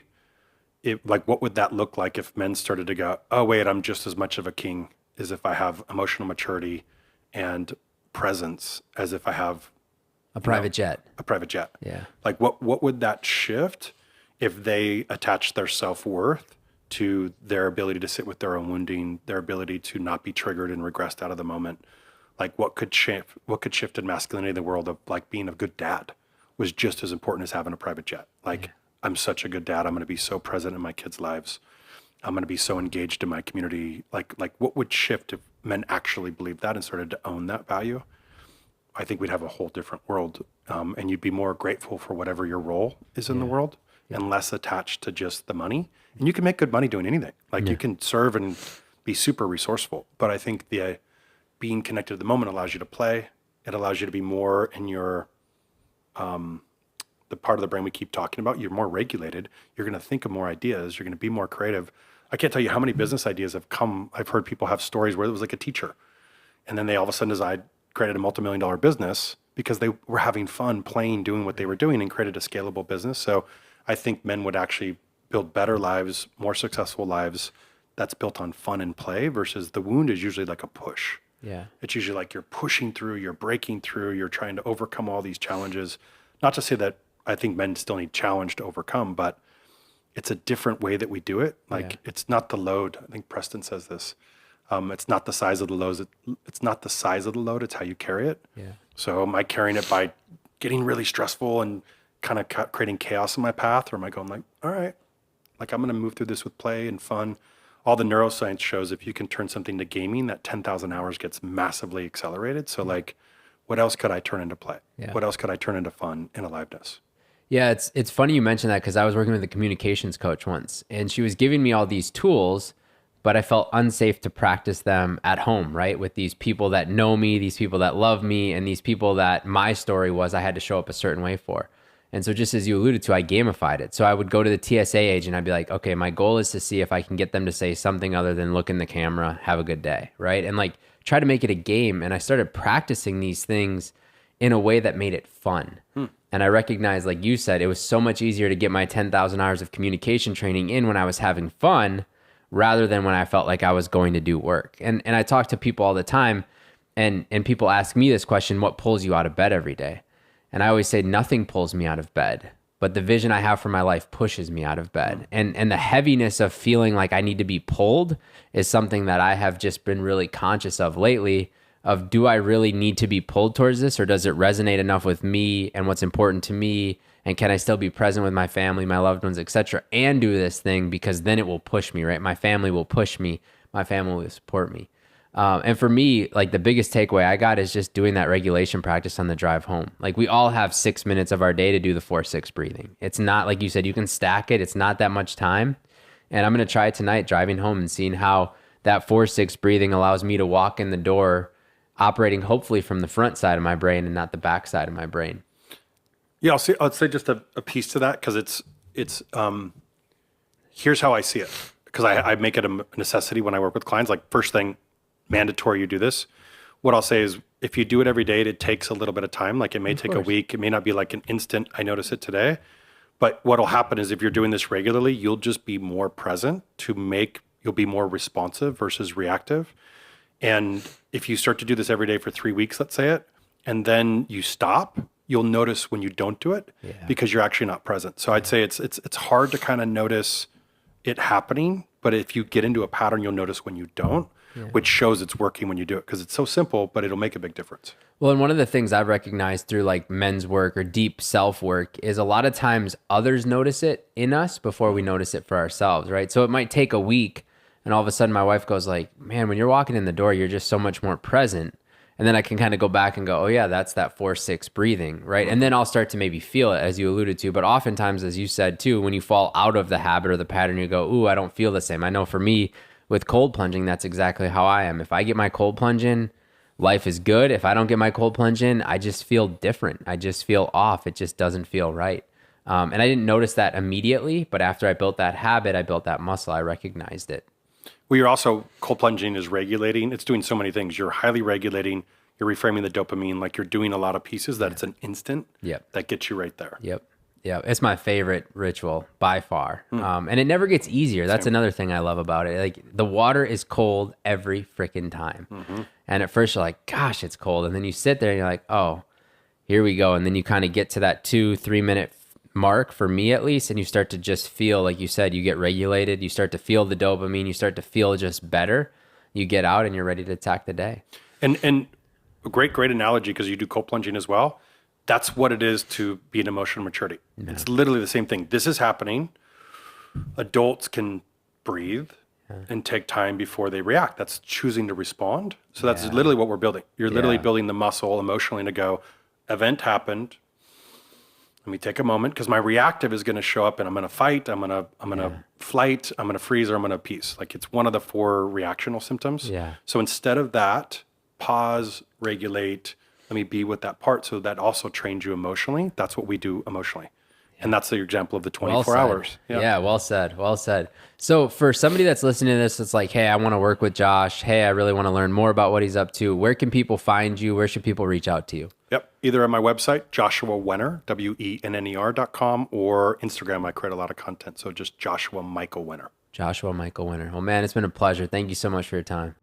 like, what would that look like if men started to go, oh, wait, I'm just as much of a king as if I have emotional maturity and presence as if I have A private jet. a private jet. Yeah. Like, what would that shift if they attach their self-worth to their ability to sit with their own wounding, their ability to not be triggered and regressed out of the moment? Like, what could shift in masculinity in the world of, like, being a good dad was just as important as having a private jet. Like, I'm such a good dad. I'm going to be so present in my kids' lives. I'm going to be so engaged in my community. Like what would shift if men actually believed that and started to own that value? I think we'd have a whole different world. And you'd be more grateful for whatever your role is in the world and less attached to just the money. And you can make good money doing anything. Like, you can serve and be super resourceful. But I think the being connected to the moment allows you to play. It allows you to be more in your, the part of the brain we keep talking about. You're more regulated. You're going to think of more ideas. You're going to be more creative. I can't tell you how many business ideas have come. I've heard people have stories where it was like a teacher, and then they all of a sudden decide created a multi-million-dollar business because they were having fun playing, doing what they were doing, and created a scalable business. So I think men would actually build better lives, more successful lives that's built on fun and play, versus the wound is usually like a push. Yeah. It's usually like you're pushing through, you're breaking through, you're trying to overcome all these challenges. Not to say that I think men still need challenge to overcome, but it's a different way that we do it. Like, it's not the load. I think Preston says this. It's not the size of the load. It's not the size of the load. It's how you carry it. Yeah. So am I carrying it by getting really stressful and kind of creating chaos in my path? Or am I going like, all right, like, I'm going to move through this with play and fun. All the neuroscience shows if you can turn something to gaming, that 10,000 hours gets massively accelerated. So like, what else could I turn into play? Yeah. What else could I turn into fun and aliveness? Yeah, it's funny you mentioned that, because I was working with a communications coach once, and she was giving me all these tools, but I felt unsafe to practice them at home, right? With these people that know me, these people that love me, and these people that my story was I had to show up a certain way for. And so just as you alluded to, I gamified it. So I would go to the TSA agent, I'd be like, okay, my goal is to see if I can get them to say something other than look in the camera, have a good day, right? And like, try to make it a game. And I started practicing these things in a way that made it fun. And I recognized, like you said, it was so much easier to get my 10,000 hours of communication training in when I was having fun, rather than when I felt like I was going to do work. And I talk to people all the time, and people ask me this question, what pulls you out of bed every day? And I always say, nothing pulls me out of bed, but the vision I have for my life pushes me out of bed. And the heaviness of feeling like I need to be pulled is something that I have just been really conscious of lately, of, do I really need to be pulled towards this, or does it resonate enough with me and what's important to me? And can I still be present with my family, my loved ones, etc., and do this thing? Because then it will push me, right? My family will push me. My family will support me. And for me, like, the biggest takeaway I got is just doing that regulation practice on the drive home. Like, we all have 6 minutes of our day to do the 4-6 breathing. It's not, like you said, you can stack it. It's not that much time. And I'm going to try it tonight, driving home, and seeing how that 4-6 breathing allows me to walk in the door operating hopefully from the front side of my brain and not the back side of my brain. Yeah, I'll say just a piece to that, because it's here's how I see it, because I make it a necessity when I work with clients. Like, first thing, mandatory you do this. What I'll say is, if you do it every day, it takes a little bit of time. Like, it may take a week. It may not be like an instant, I notice it today. But what'll happen is, if you're doing this regularly, you'll just be more present you'll be more responsive versus reactive. And if you start to do this every day for 3 weeks, let's say it, and then you stop, you'll notice when you don't do it, because you're actually not present. So I'd say it's hard to kind of notice it happening, but if you get into a pattern, you'll notice when you don't, which shows it's working when you do it, because it's so simple, but it'll make a big difference. Well, and one of the things I've recognized through like men's work or deep self work is a lot of times others notice it in us before we notice it for ourselves, right? So it might take a week, and all of a sudden my wife goes like, man, when you're walking in the door, you're just so much more present. And then I can kind of go back and go, oh yeah, that's that 4-6 breathing, right? And then I'll start to maybe feel it, as you alluded to. But oftentimes, as you said too, when you fall out of the habit or the pattern, you go, ooh, I don't feel the same. I know for me with cold plunging, that's exactly how I am. If I get my cold plunge in, life is good. If I don't get my cold plunge in, I just feel different. I just feel off. It just doesn't feel right. And I didn't notice that immediately, but after I built that habit, I built that muscle, I recognized it. Well, you're also, cold plunging is regulating. It's doing so many things. You're highly regulating. You're reframing the dopamine. Like, you're doing a lot of pieces that it's an instant that gets you right there. Yep. Yeah, it's my favorite ritual by far. And it never gets easier. That's another thing I love about it. Like the water is cold every freaking time. And at first you're like, gosh, it's cold. And then you sit there and you're like, oh, here we go. And then you kind of get to that 2-3 minute mark, for me at least, and you start to just feel, like you said, you get regulated. You start to feel the dopamine. You start to feel just better. You get out and you're ready to attack the day. And a great analogy, because you do cold plunging as well. That's what it is to be in emotional maturity. Yeah. It's literally the same thing. This is happening. Adults can breathe and take time before they react. That's choosing to respond. So that's literally what we're building. You're literally building the muscle emotionally to go, event happened. Let me take a moment, because my reactive is going to show up and I'm going to fight, I'm going to flight, I'm going to freeze, or I'm going to peace. Like it's one of the 4 reactional symptoms. Yeah. So instead of that, pause, regulate, let me be with that part. So that also trains you emotionally. That's what we do emotionally. And that's the example of the 24 hours. Yeah, well said. Well said. So for somebody that's listening to this, it's like, hey, I want to work with Josh. Hey, I really want to learn more about what he's up to. Where can people find you? Where should people reach out to you? Yep. Either on my website, Joshua Wenner, WENNER.com, or Instagram. I create a lot of content. So just Joshua Michael Wenner. Joshua Michael Wenner. Well, man, it's been a pleasure. Thank you so much for your time.